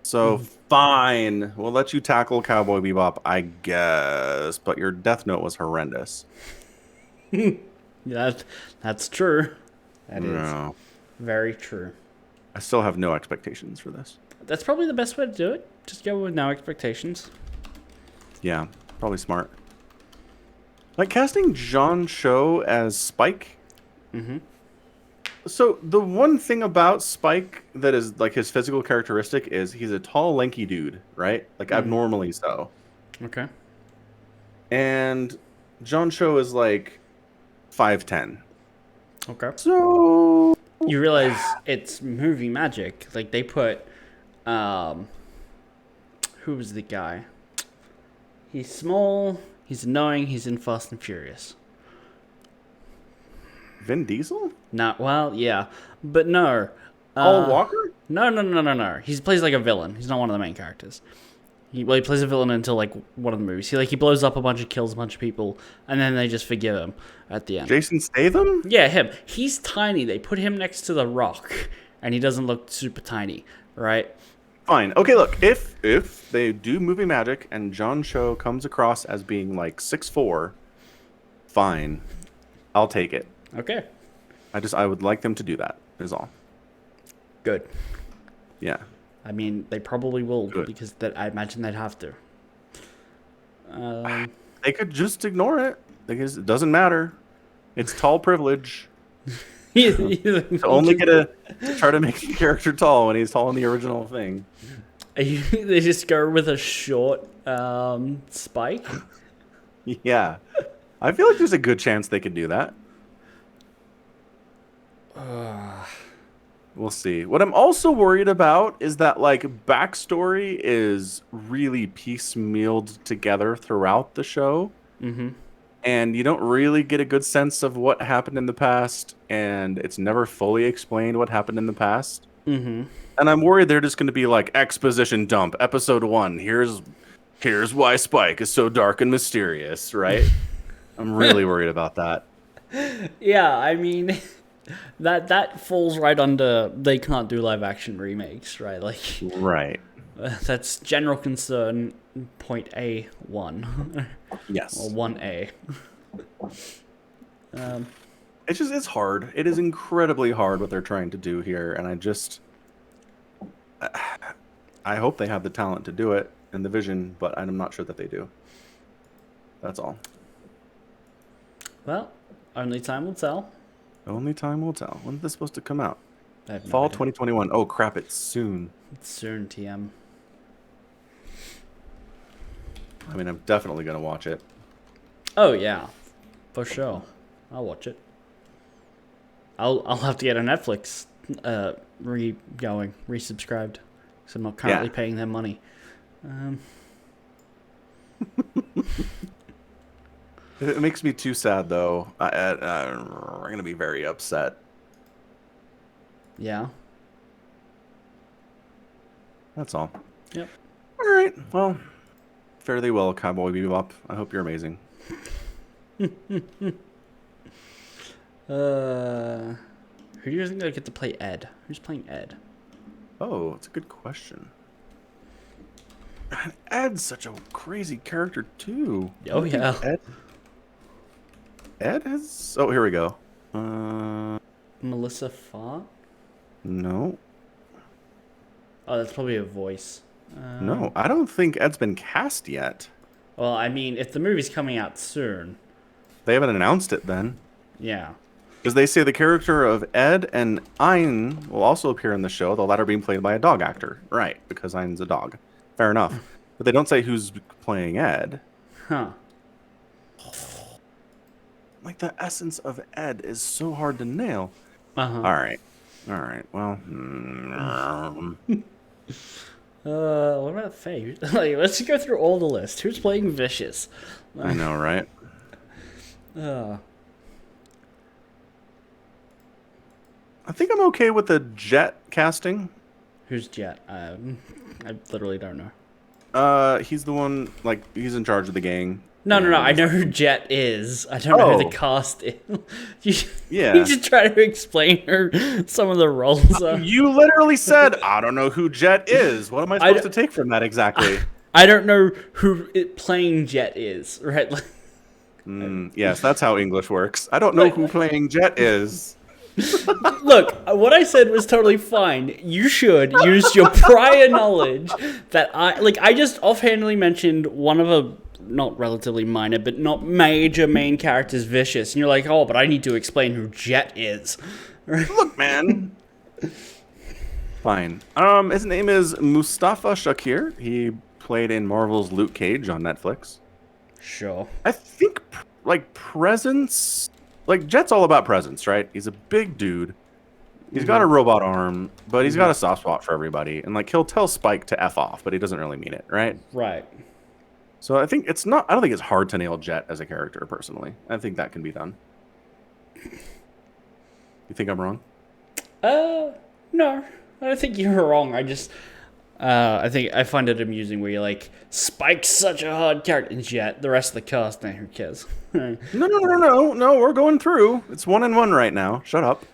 [SPEAKER 3] So fine. We'll let you tackle Cowboy Bebop, I guess. But your Death Note was horrendous.
[SPEAKER 2] That's true. That is
[SPEAKER 3] No.
[SPEAKER 2] very true.
[SPEAKER 3] I still have no expectations for this.
[SPEAKER 2] That's probably the best way to do it. Just go with no expectations.
[SPEAKER 3] Yeah, probably smart. Like casting John Cho as Spike.
[SPEAKER 2] Mm-hmm.
[SPEAKER 3] So the one thing about Spike that is like his physical characteristic is he's a tall, lanky dude, right? Like abnormally so.
[SPEAKER 2] Okay.
[SPEAKER 3] And John Cho is like 5'10".
[SPEAKER 2] Okay.
[SPEAKER 3] So
[SPEAKER 2] You realize it's movie magic. Like they put, who was the guy? He's small. He's annoying. He's in Fast and Furious.
[SPEAKER 3] Vin Diesel?
[SPEAKER 2] Not well, yeah, but no.
[SPEAKER 3] Paul Walker?
[SPEAKER 2] No. He plays like a villain. He's not one of the main characters. He plays a villain until like one of the movies. He blows up a bunch of, kills a bunch of people, and then they just forgive him at the end.
[SPEAKER 3] Jason Statham?
[SPEAKER 2] Yeah, him. He's tiny. They put him next to The Rock, and he doesn't look super tiny, right?
[SPEAKER 3] Fine. Okay, look, if they do movie magic and John Cho comes across as being like 6'4", fine. I'll take it.
[SPEAKER 2] Okay.
[SPEAKER 3] I would like them to do that, is all.
[SPEAKER 2] Good.
[SPEAKER 3] Yeah.
[SPEAKER 2] I mean, they probably will
[SPEAKER 3] Good.
[SPEAKER 2] because I imagine they'd have to.
[SPEAKER 3] They could just ignore it because it doesn't matter. It's tall privilege. To only try to make the character tall when he's tall in the original thing.
[SPEAKER 2] They just go with a short Spike.
[SPEAKER 3] Yeah. I feel like there's a good chance they could do that. We'll see. What I'm also worried about is that like backstory is really piecemealed together throughout the show.
[SPEAKER 2] Mm-hmm.
[SPEAKER 3] And you don't really get a good sense of what happened in the past, and it's never fully explained what happened in the past.
[SPEAKER 2] Mm-hmm.
[SPEAKER 3] And I'm worried they're just going to be like exposition dump, episode 1. Here's why Spike is so dark and mysterious, right? I'm really worried about that.
[SPEAKER 2] Yeah, I mean, that falls right under they can't do live action remakes, right? Like,
[SPEAKER 3] Right.
[SPEAKER 2] that's general concern point A1.
[SPEAKER 3] Yes.
[SPEAKER 2] Or 1A.
[SPEAKER 3] It's hard. It is incredibly hard what they're trying to do here, and I hope they have the talent to do it and the vision, but I'm not sure that they do. That's all.
[SPEAKER 2] Well, only time will tell.
[SPEAKER 3] Only time will tell. When's this supposed to come out?
[SPEAKER 2] I have no
[SPEAKER 3] Fall
[SPEAKER 2] idea.
[SPEAKER 3] 2021. Oh crap! It's soon.
[SPEAKER 2] It's soon, TM.
[SPEAKER 3] I mean, I'm definitely gonna watch it.
[SPEAKER 2] Oh yeah, for sure. I'll watch it. I'll have to get a Netflix resubscribed, because I'm not currently paying them money.
[SPEAKER 3] It makes me too sad though. I'm gonna be very upset.
[SPEAKER 2] Yeah.
[SPEAKER 3] That's all.
[SPEAKER 2] Yep.
[SPEAKER 3] All right. Well, fare thee well, Cowboy Bebop. I hope you're amazing.
[SPEAKER 2] Who do you think I get to play Ed? Who's playing Ed?
[SPEAKER 3] Oh, it's a good question. Ed's such a crazy character too.
[SPEAKER 2] Oh yeah.
[SPEAKER 3] Ed has. Oh, here we go.
[SPEAKER 2] Melissa Font?
[SPEAKER 3] No.
[SPEAKER 2] Oh, that's probably a voice.
[SPEAKER 3] No, I don't think Ed's been cast yet.
[SPEAKER 2] Well, I mean, if the movie's coming out soon,
[SPEAKER 3] They haven't announced it then.
[SPEAKER 2] yeah.
[SPEAKER 3] Because they say the character of Ed and Ein will also appear in the show, the latter being played by a dog actor. Right, because Ein's a dog. Fair enough. But they don't say who's playing Ed.
[SPEAKER 2] Huh.
[SPEAKER 3] Like, the essence of Ed is so hard to nail.
[SPEAKER 2] Uh-huh.
[SPEAKER 3] All right. Well.
[SPEAKER 2] What about Faye? Like, let's just go through all the list. Who's playing Vicious?
[SPEAKER 3] I know, right? I think I'm okay with the Jet casting.
[SPEAKER 2] Who's Jet? I literally don't know.
[SPEAKER 3] He's the one, like, he's in charge of the gang.
[SPEAKER 2] No. I know who Jet is. I don't know who the cast is. you just try to explain some of the roles.
[SPEAKER 3] You literally said, I don't know who Jet is. What am I supposed to take from that exactly?
[SPEAKER 2] I don't know who playing Jet is, right? Like,
[SPEAKER 3] Yes, that's how English works. I don't know who playing Jet is.
[SPEAKER 2] Look, what I said was totally fine. You should use your prior knowledge that I just offhandedly mentioned one of a not relatively minor, but not major main character's Vicious, and you're like, oh, but I need to explain who Jet is.
[SPEAKER 3] Look, man. Fine. His name is Mustafa Shakir. He played in Marvel's Luke Cage on Netflix.
[SPEAKER 2] Sure.
[SPEAKER 3] I think presence. Jet's all about presence, right? He's a big dude. He's got a robot arm, but he's got a soft spot for everybody. And he'll tell Spike to F off, but he doesn't really mean it, right?
[SPEAKER 2] Right.
[SPEAKER 3] So I think I don't think it's hard to nail Jet as a character, personally. I think that can be done. You think I'm wrong?
[SPEAKER 2] No. I don't think you're wrong. I just, I find it amusing where you're like, Spike's such a hard character. And Jet, the rest of the cast, who cares?
[SPEAKER 3] No, we're going through. It's 1-1 right now. Shut up.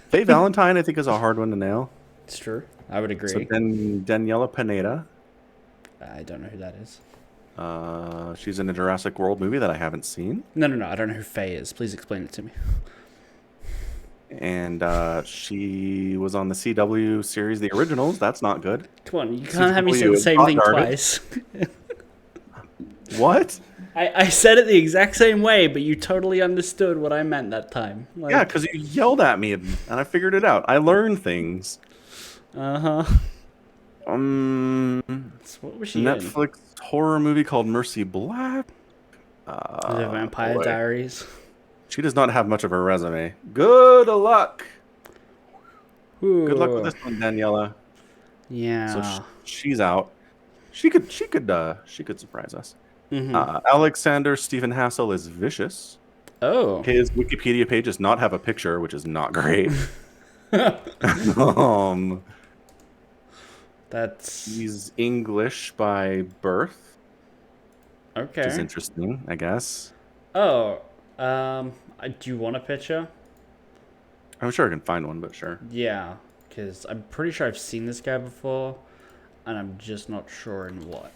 [SPEAKER 3] Faye Valentine, I think, is a hard one to nail.
[SPEAKER 2] It's true. I would agree.
[SPEAKER 3] So then Daniela Pineda.
[SPEAKER 2] I don't know who that is.
[SPEAKER 3] She's in a Jurassic World movie that I haven't seen.
[SPEAKER 2] No. I don't know who Faye is. Please explain it to me.
[SPEAKER 3] And she was on the CW series, The Originals. That's not good.
[SPEAKER 2] Come on, you can't have me say the same thing twice.
[SPEAKER 3] What?
[SPEAKER 2] I said it the exact same way, but you totally understood what I meant that time.
[SPEAKER 3] Yeah, because you yelled at me and I figured it out. I learned things.
[SPEAKER 2] Uh-huh. So what was she
[SPEAKER 3] Netflix horror movie called Mercy Black.
[SPEAKER 2] The Vampire Diaries.
[SPEAKER 3] She does not have much of a resume. Good luck.
[SPEAKER 2] Ooh.
[SPEAKER 3] Good luck with this one, Daniela.
[SPEAKER 2] Yeah.
[SPEAKER 3] So she's out. She could surprise us.
[SPEAKER 2] Mm-hmm.
[SPEAKER 3] Alexander Stephen Hassel is Vicious.
[SPEAKER 2] Oh.
[SPEAKER 3] His Wikipedia page does not have a picture, which is not great. He's English by birth.
[SPEAKER 2] Okay.
[SPEAKER 3] Which is interesting, I guess.
[SPEAKER 2] Oh. Do you want a picture?
[SPEAKER 3] I'm sure I can find one, but sure.
[SPEAKER 2] Yeah, because I'm pretty sure I've seen this guy before, and I'm just not sure in what.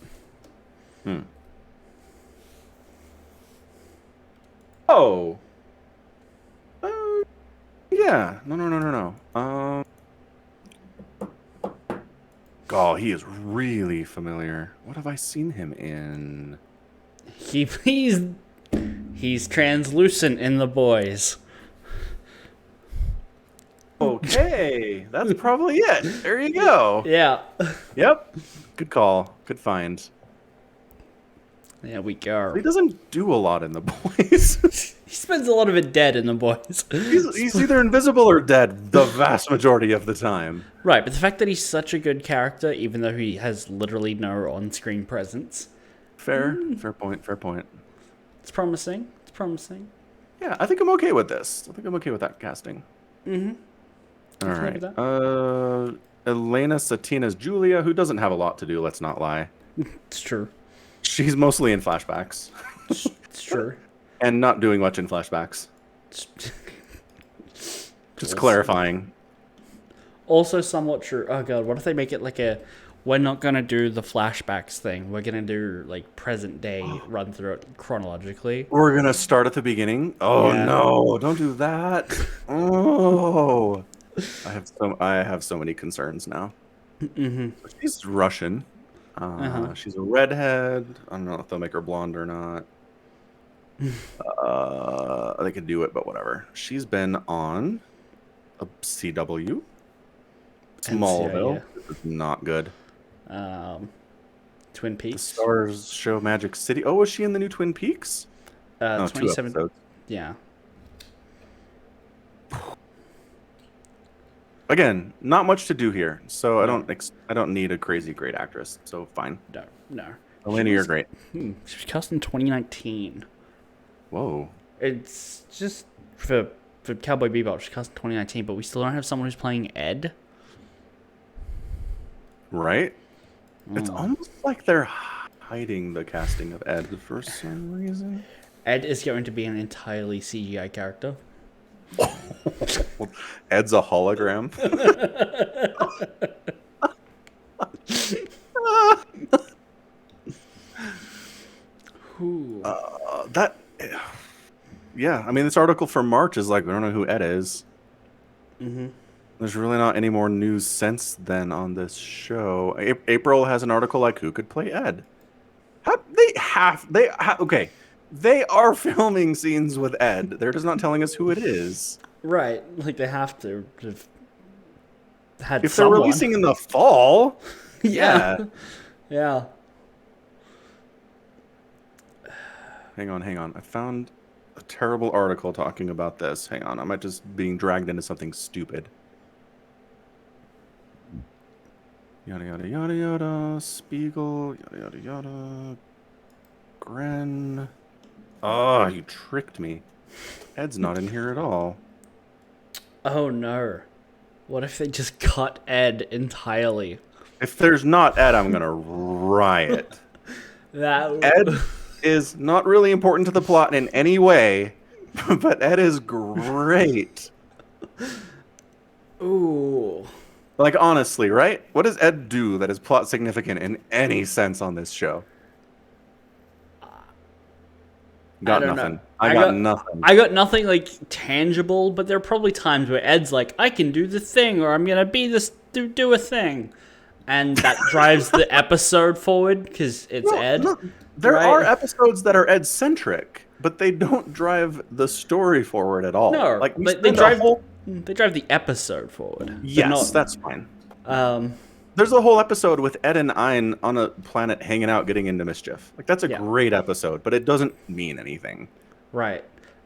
[SPEAKER 3] Oh. Yeah. No. Oh, he is really familiar. What have I seen him in?
[SPEAKER 2] He's translucent in The Boys.
[SPEAKER 3] Okay, that's probably it. There you go.
[SPEAKER 2] Yeah.
[SPEAKER 3] Yep. Good call. Good find.
[SPEAKER 2] There we go.
[SPEAKER 3] He doesn't do a lot in The Boys.
[SPEAKER 2] He spends a lot of it dead in The Boys.
[SPEAKER 3] He's either invisible or dead the vast majority of the time.
[SPEAKER 2] Right, but the fact that he's such a good character, even though he has literally no on-screen presence.
[SPEAKER 3] Fair point.
[SPEAKER 2] It's promising.
[SPEAKER 3] Yeah, I think I'm okay with this. I think I'm okay with that casting.
[SPEAKER 2] Mm-hmm.
[SPEAKER 3] All right. Elena Satinas Julia, who doesn't have a lot to do, let's not lie.
[SPEAKER 2] It's true.
[SPEAKER 3] She's mostly in flashbacks.
[SPEAKER 2] It's true.
[SPEAKER 3] And not doing much in flashbacks. Just clarifying.
[SPEAKER 2] Also somewhat true. Oh god, what if they make it like we're not gonna do the flashbacks thing. We're gonna do present day run through it chronologically.
[SPEAKER 3] We're gonna start at the beginning. Oh yeah. No, don't do that. Oh, I have so many concerns now.
[SPEAKER 2] Mm-hmm.
[SPEAKER 3] So she's Russian. She's a redhead. I don't know if they'll make her blonde or not. They could do it, but whatever. She's been on a CW. Smallville. This is not good.
[SPEAKER 2] Twin Peaks.
[SPEAKER 3] The Stars show Magic City. Oh, was she in the new Twin Peaks?
[SPEAKER 2] 27.
[SPEAKER 3] 2 episodes.
[SPEAKER 2] Yeah.
[SPEAKER 3] Again, not much to do here, so I don't need a crazy great actress. So fine.
[SPEAKER 2] No.
[SPEAKER 3] Elena, you're great.
[SPEAKER 2] She was cast in 2019.
[SPEAKER 3] Whoa.
[SPEAKER 2] It's just for Cowboy Bebop. She was cast in 2019, but we still don't have someone who's playing Ed.
[SPEAKER 3] Right? It's almost like they're hiding the casting of Ed for some reason.
[SPEAKER 2] Ed is going to be an entirely CGI character.
[SPEAKER 3] Ed's a hologram. Yeah, I mean, this article for March is like, we don't know who Ed is. Mm-hmm. There's really not any more news since then on this show. April has an article like, who could play Ed? Okay. They are filming scenes with Ed. They're just not telling us who it is.
[SPEAKER 2] Right, like they have to have had
[SPEAKER 3] If
[SPEAKER 2] someone.
[SPEAKER 3] they're releasing in the fall,
[SPEAKER 2] yeah. Yeah.
[SPEAKER 3] Hang on. I found a terrible article talking about this. Hang on. I might just being dragged into something stupid. Yada, yada, yada, yada. Spiegel. Yada, yada, yada. Gren. Oh, you tricked me. Ed's not in here at all.
[SPEAKER 2] Oh, no. What if they just cut Ed entirely?
[SPEAKER 3] If there's not Ed, I'm going to riot. Ed is not really important to the plot in any way, but Ed is great.
[SPEAKER 2] Ooh.
[SPEAKER 3] Like, honestly, right? What does Ed do that is plot significant in any sense on this show? Got nothing. I got nothing.
[SPEAKER 2] I got nothing, like, tangible, but there are probably times where Ed's like, I can do the thing, or I'm going to be this, do a thing. And that drives the episode forward, because it's Ed.
[SPEAKER 3] No, there are episodes that are Ed-centric, but they don't drive the story forward at all.
[SPEAKER 2] No,
[SPEAKER 3] like,
[SPEAKER 2] they drive the episode forward.
[SPEAKER 3] Yes, that's fine.
[SPEAKER 2] Um...
[SPEAKER 3] There's a whole episode with Ed and Ein on a planet hanging out, getting into mischief. Like, that's a great episode, but it doesn't mean anything.
[SPEAKER 2] Right.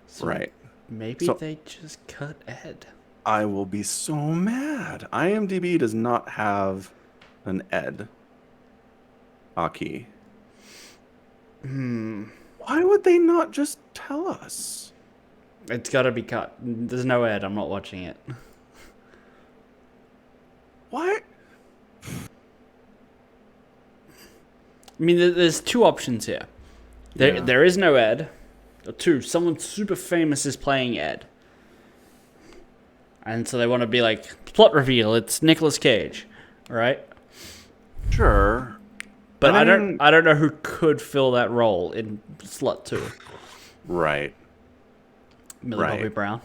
[SPEAKER 3] So right.
[SPEAKER 2] Maybe they just cut Ed.
[SPEAKER 3] I will be so mad. IMDb does not have an Ed. Aki. Why would they not just tell us?
[SPEAKER 2] It's got to be cut. There's no Ed. I'm not watching it.
[SPEAKER 3] What?
[SPEAKER 2] I mean, there's two options here. There is no Ed. Or two, someone super famous is playing Ed. And so they want to be like, plot reveal, it's Nicolas Cage. Right?
[SPEAKER 3] Sure.
[SPEAKER 2] But I don't know who could fill that role in Slut 2.
[SPEAKER 3] Right.
[SPEAKER 2] Millie Bobby Brown.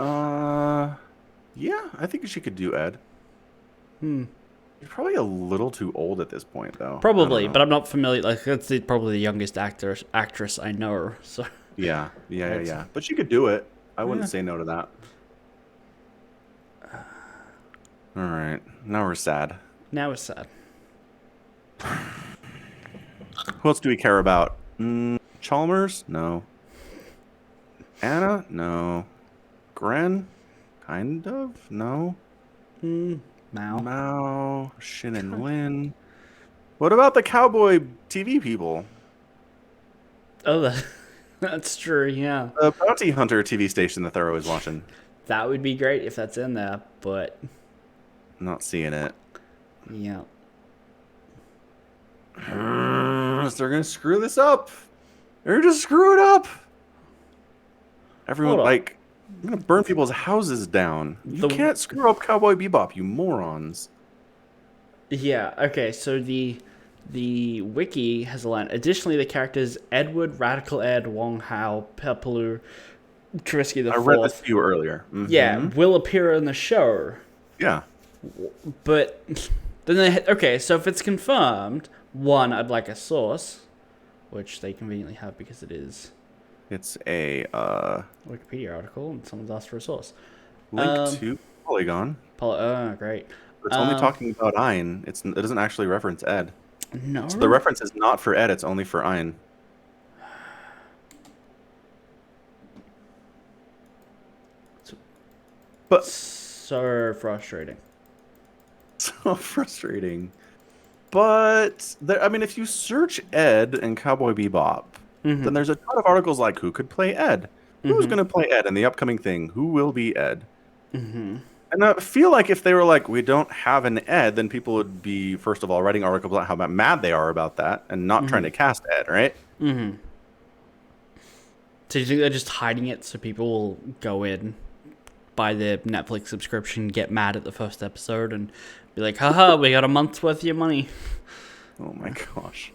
[SPEAKER 3] Yeah, I think she could do Ed. You're probably a little too old at this point, though.
[SPEAKER 2] Probably, but I'm not familiar. Like, that's probably the youngest actress I know. So.
[SPEAKER 3] Yeah. But she could do it. I wouldn't say no to that. All right. Now we're sad. Who else do we care about? Chalmers? No. Anna? No. Gren? Kind of? No. Mao. Shin and Lin. What about the Cowboy TV people?
[SPEAKER 2] Oh, that's true, yeah.
[SPEAKER 3] The Bounty Hunter TV station that they're always watching.
[SPEAKER 2] That would be great if that's in there, but...
[SPEAKER 3] Not seeing it.
[SPEAKER 2] Yeah.
[SPEAKER 3] They're going to screw this up. They're just screw it up. Everyone, I'm going to burn people's houses down. You can't screw up Cowboy Bebop, you morons.
[SPEAKER 2] Yeah, okay, so the wiki has a line. Additionally, the characters Edward, Radical Ed, Wong Hao, Pepalu, Trubisky the Fourth.
[SPEAKER 3] I read this to you earlier.
[SPEAKER 2] Yeah, will appear in the show.
[SPEAKER 3] Yeah.
[SPEAKER 2] But then so if it's confirmed, one, I'd like a source, which they conveniently have because it is.
[SPEAKER 3] It's a
[SPEAKER 2] Wikipedia article, and someone's asked for a source.
[SPEAKER 3] Link to Polygon.
[SPEAKER 2] Great.
[SPEAKER 3] It's only talking about Ein. It doesn't actually reference Ed.
[SPEAKER 2] No.
[SPEAKER 3] So the reference is not for Ed. It's only for Ein. But
[SPEAKER 2] so frustrating.
[SPEAKER 3] So frustrating. But if you search Ed and Cowboy Bebop, then there's a ton of articles like who could play Ed, who's going to play Ed in the upcoming thing, who will be Ed. And I feel like if they were like, we don't have an Ed, then people would be, first of all, writing articles about how mad they are about that and not trying to cast Ed, right?
[SPEAKER 2] So you think they're just hiding it so people will go in, buy their Netflix subscription, get mad at the first episode, and be like, haha, we got a month's worth of your money.
[SPEAKER 3] Oh my gosh.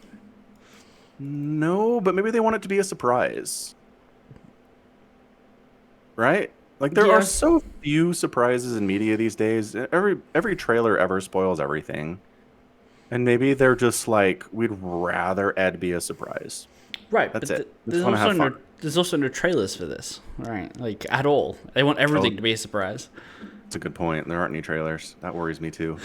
[SPEAKER 3] No, but maybe they want it to be a surprise. Right? Like there
[SPEAKER 2] Yeah.
[SPEAKER 3] are so few surprises in media these days. Every trailer ever spoils everything. And maybe they're just like, we'd rather Ed be a surprise.
[SPEAKER 2] Right,
[SPEAKER 3] That's
[SPEAKER 2] but
[SPEAKER 3] it. We just want to have fun.
[SPEAKER 2] there's also no trailers for this, right? Like at all. They want everything
[SPEAKER 3] Oh.
[SPEAKER 2] to be a surprise.
[SPEAKER 3] That's a good point. There aren't any trailers. That worries me too.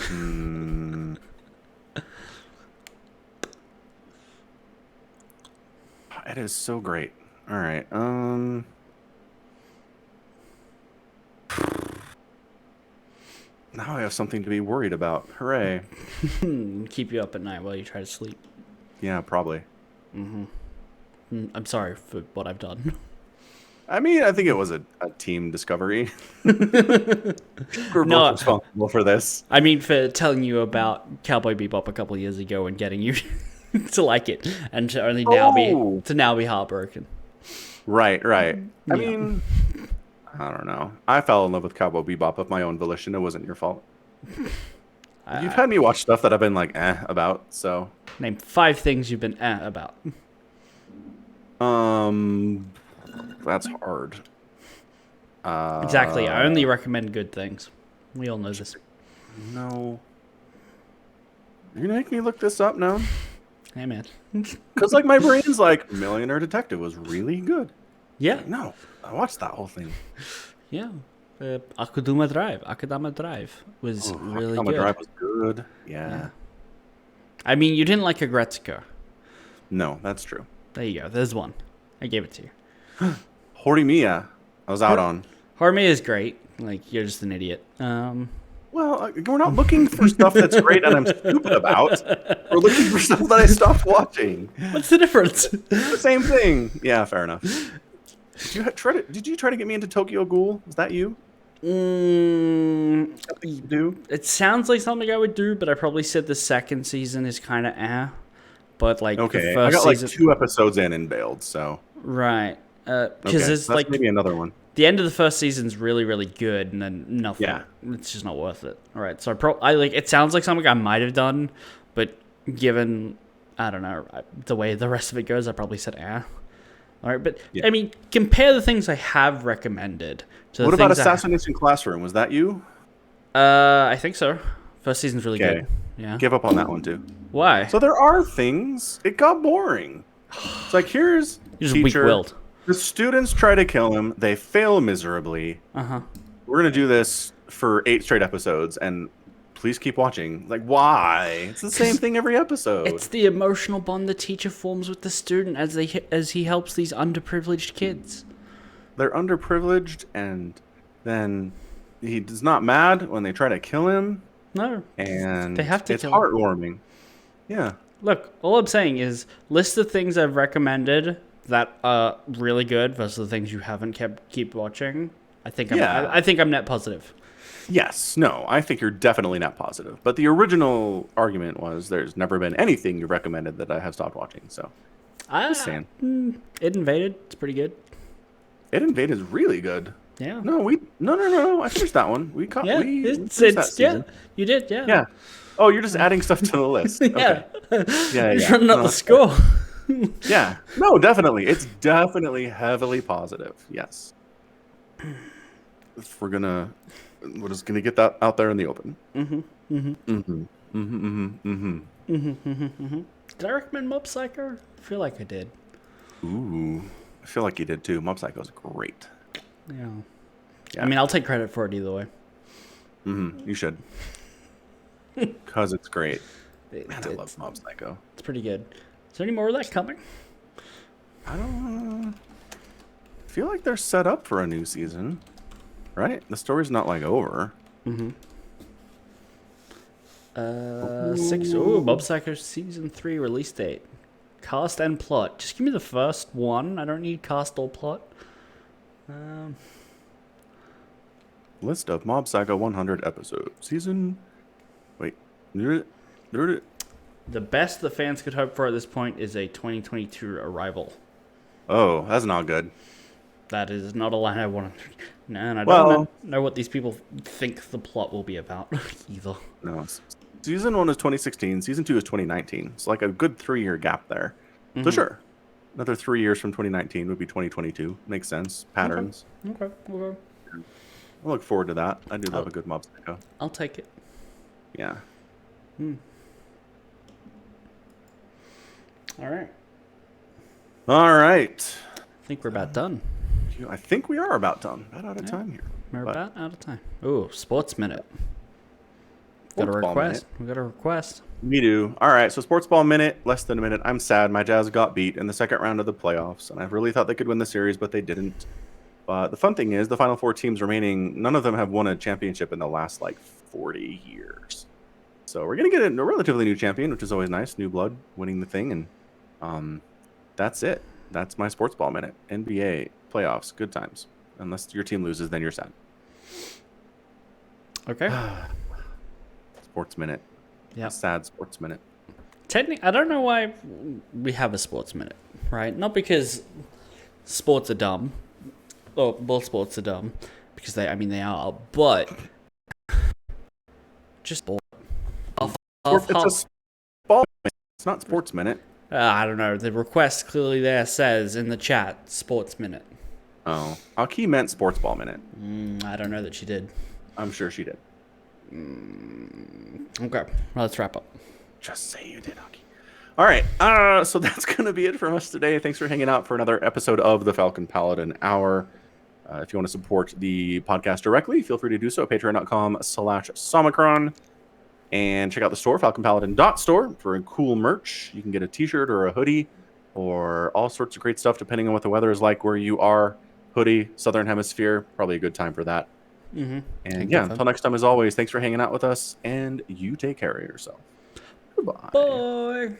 [SPEAKER 3] It is so great. All right. Now I have something to be worried about. Hooray.
[SPEAKER 2] Keep you up at night while you try to sleep.
[SPEAKER 3] Yeah, probably.
[SPEAKER 2] I'm sorry for what I've done.
[SPEAKER 3] I mean, I think it was a team discovery. We're both responsible for this.
[SPEAKER 2] I mean, for telling you about Cowboy Bebop a couple of years ago and getting you to like it, and to only now be heartbroken.
[SPEAKER 3] Right. I
[SPEAKER 2] Yeah.
[SPEAKER 3] mean, I don't know. I fell in love with Cowboy Bebop of my own volition. It wasn't your fault. You've had me watch stuff that I've been like, about, so.
[SPEAKER 2] Name 5 things you've been about.
[SPEAKER 3] That's hard.
[SPEAKER 2] Exactly. I only recommend good things. We all know this.
[SPEAKER 3] No. You're gonna make me look this up now?
[SPEAKER 2] Hey, man.
[SPEAKER 3] Because, like, my brain's like, Millionaire Detective was really good.
[SPEAKER 2] Yeah.
[SPEAKER 3] No, I watched that whole thing.
[SPEAKER 2] Yeah. Akudama Drive was really
[SPEAKER 3] Akudama
[SPEAKER 2] good.
[SPEAKER 3] Drive was good. Yeah.
[SPEAKER 2] I mean, you didn't like Agretsuko.
[SPEAKER 3] No, that's true.
[SPEAKER 2] There you go. There's one. I gave it to you.
[SPEAKER 3] Horimiya, I was out on.
[SPEAKER 2] Harmony is great. Like, you're just an idiot.
[SPEAKER 3] Well, we're not looking for stuff that's great and I'm stupid about. We're looking for stuff that I stopped watching.
[SPEAKER 2] What's the difference?
[SPEAKER 3] The same thing. Yeah, fair enough. Did you try to get me into Tokyo Ghoul? Was that you? Something you do?
[SPEAKER 2] It sounds like something I would do, but I probably said the second season is kind of But, like,
[SPEAKER 3] Okay,
[SPEAKER 2] the first
[SPEAKER 3] I got like
[SPEAKER 2] season...
[SPEAKER 3] 2 episodes in and bailed, so.
[SPEAKER 2] Right. Because
[SPEAKER 3] Okay,
[SPEAKER 2] it's
[SPEAKER 3] that's
[SPEAKER 2] like...
[SPEAKER 3] maybe another one.
[SPEAKER 2] The end of the first season's really, really good, and then nothing.
[SPEAKER 3] Yeah.
[SPEAKER 2] It's just not worth it. All right, so I like. It sounds like something I might have done, but given I don't know the way the rest of it goes, I probably said All right, but
[SPEAKER 3] Yeah.
[SPEAKER 2] I mean, compare the things I have recommended to
[SPEAKER 3] What
[SPEAKER 2] the
[SPEAKER 3] about
[SPEAKER 2] things
[SPEAKER 3] Assassination Classroom? Was that you?
[SPEAKER 2] I think so. First season's really
[SPEAKER 3] Okay.
[SPEAKER 2] good. Yeah.
[SPEAKER 3] Give up on that one too.
[SPEAKER 2] Why?
[SPEAKER 3] So there are things. It got boring. It's like here's
[SPEAKER 2] You're just
[SPEAKER 3] teacher.
[SPEAKER 2] weak-willed.
[SPEAKER 3] The students try to kill him. They fail miserably. We're gonna do this for 8 straight episodes, and please keep watching. Like, why? It's the same thing every episode.
[SPEAKER 2] It's the emotional bond the teacher forms with the student as he helps these underprivileged kids.
[SPEAKER 3] They're underprivileged, and then he's not mad when they try to kill him.
[SPEAKER 2] No,
[SPEAKER 3] And
[SPEAKER 2] they have to
[SPEAKER 3] it's
[SPEAKER 2] kill him.
[SPEAKER 3] heartwarming. Yeah.
[SPEAKER 2] Look, all I'm saying is list the things I've recommended that are really good versus the things you haven't keep watching. I think I'm net positive.
[SPEAKER 3] Yes. No, I think you're definitely not positive. But the original argument was there's never been anything you recommended that I have stopped watching. So, just saying.
[SPEAKER 2] It Invaded. It's pretty good.
[SPEAKER 3] It Invaded is really good.
[SPEAKER 2] Yeah.
[SPEAKER 3] No. I finished that one. We
[SPEAKER 2] Yeah.
[SPEAKER 3] finished that season.
[SPEAKER 2] You did. Yeah.
[SPEAKER 3] Yeah. Oh, you're just adding stuff to the list.
[SPEAKER 2] Yeah.
[SPEAKER 3] Okay. Yeah.
[SPEAKER 2] You're running up the
[SPEAKER 3] that's fair.
[SPEAKER 2] score.
[SPEAKER 3] Yeah. No, definitely. It's definitely heavily positive. Yes. If we're just gonna get that out there in the open.
[SPEAKER 2] Did I recommend Mob Psycho? I feel like I did.
[SPEAKER 3] Ooh. I feel like you did too. Mob Psycho is great.
[SPEAKER 2] Yeah.
[SPEAKER 3] Yeah.
[SPEAKER 2] I mean, I'll take credit for it either way.
[SPEAKER 3] You should. Because it's great. Man, I
[SPEAKER 2] It's
[SPEAKER 3] love Mob Psycho.
[SPEAKER 2] pretty good. Is there any more of that coming?
[SPEAKER 3] I don't feel like they're set up for a new season, right? The story's not like over.
[SPEAKER 2] 6. Ooh, Mob Psycho season 3 release date. Cast and plot. Just give me the first one. I don't need cast or plot.
[SPEAKER 3] List of Mob Psycho 100 episodes. Season. Wait.
[SPEAKER 2] The best the fans could hope for at this point is a 2022 arrival.
[SPEAKER 3] Oh, that's not good.
[SPEAKER 2] That is not a line I want to. No, and I
[SPEAKER 3] Well-
[SPEAKER 2] don't know what these people think the plot will be about either.
[SPEAKER 3] No. Season 1 is 2016. Season 2 is 2019. It's like a good 3-year gap there. So sure, another 3 years from 2019 would be 2022. Makes sense. Patterns.
[SPEAKER 2] Okay.
[SPEAKER 3] I look forward to that. I do love a good Mob Psycho.
[SPEAKER 2] I'll take it.
[SPEAKER 3] Yeah.
[SPEAKER 2] All right.
[SPEAKER 3] All right.
[SPEAKER 2] I think we're about done.
[SPEAKER 3] I think we are about done. About out of time here.
[SPEAKER 2] We're about out of time. Ooh, Sports Minute. Got a
[SPEAKER 3] Sports Ball
[SPEAKER 2] request.
[SPEAKER 3] Minute.
[SPEAKER 2] We got a request.
[SPEAKER 3] We do. All right, so Sports Ball Minute, less than a minute. I'm sad. My Jazz got beat in the second round of the playoffs, and I really thought they could win the series, but they didn't. But the fun thing is, the final 4 teams remaining, none of them have won a championship in the last, 40 years. So we're going to get a relatively new champion, which is always nice. New blood winning the thing, and that's it. That's my Sports Ball Minute. NBA, playoffs, good times. Unless your team loses, then you're sad.
[SPEAKER 2] Okay.
[SPEAKER 3] Sports Minute.
[SPEAKER 2] Yeah.
[SPEAKER 3] Sad Sports Minute.
[SPEAKER 2] Technically, I don't know why we have a Sports Minute, right? Not because sports are dumb. Well, sports are dumb. Because they are. But just sport.
[SPEAKER 3] It's a ball minute. It's not Sports Minute.
[SPEAKER 2] I don't know. The request clearly there says in the chat, Sports Minute.
[SPEAKER 3] Oh. Aki meant Sports Ball Minute.
[SPEAKER 2] I don't know that she did.
[SPEAKER 3] I'm sure she did.
[SPEAKER 2] Okay, well, let's wrap up.
[SPEAKER 3] Just say you did, Aki. All right, so that's going to be it from us today. Thanks for hanging out for another episode of the Falcon Paladin Hour. If you want to support the podcast directly, feel free to do so at patreon.com/Somicron. And check out the store, falconpaladin.store, for cool merch. You can get a t-shirt or a hoodie or all sorts of great stuff depending on what the weather is like where you are. Hoodie, Southern Hemisphere, probably a good time for that. And until next time, as always, thanks for hanging out with us, and you take care of yourself. Goodbye.
[SPEAKER 2] Bye.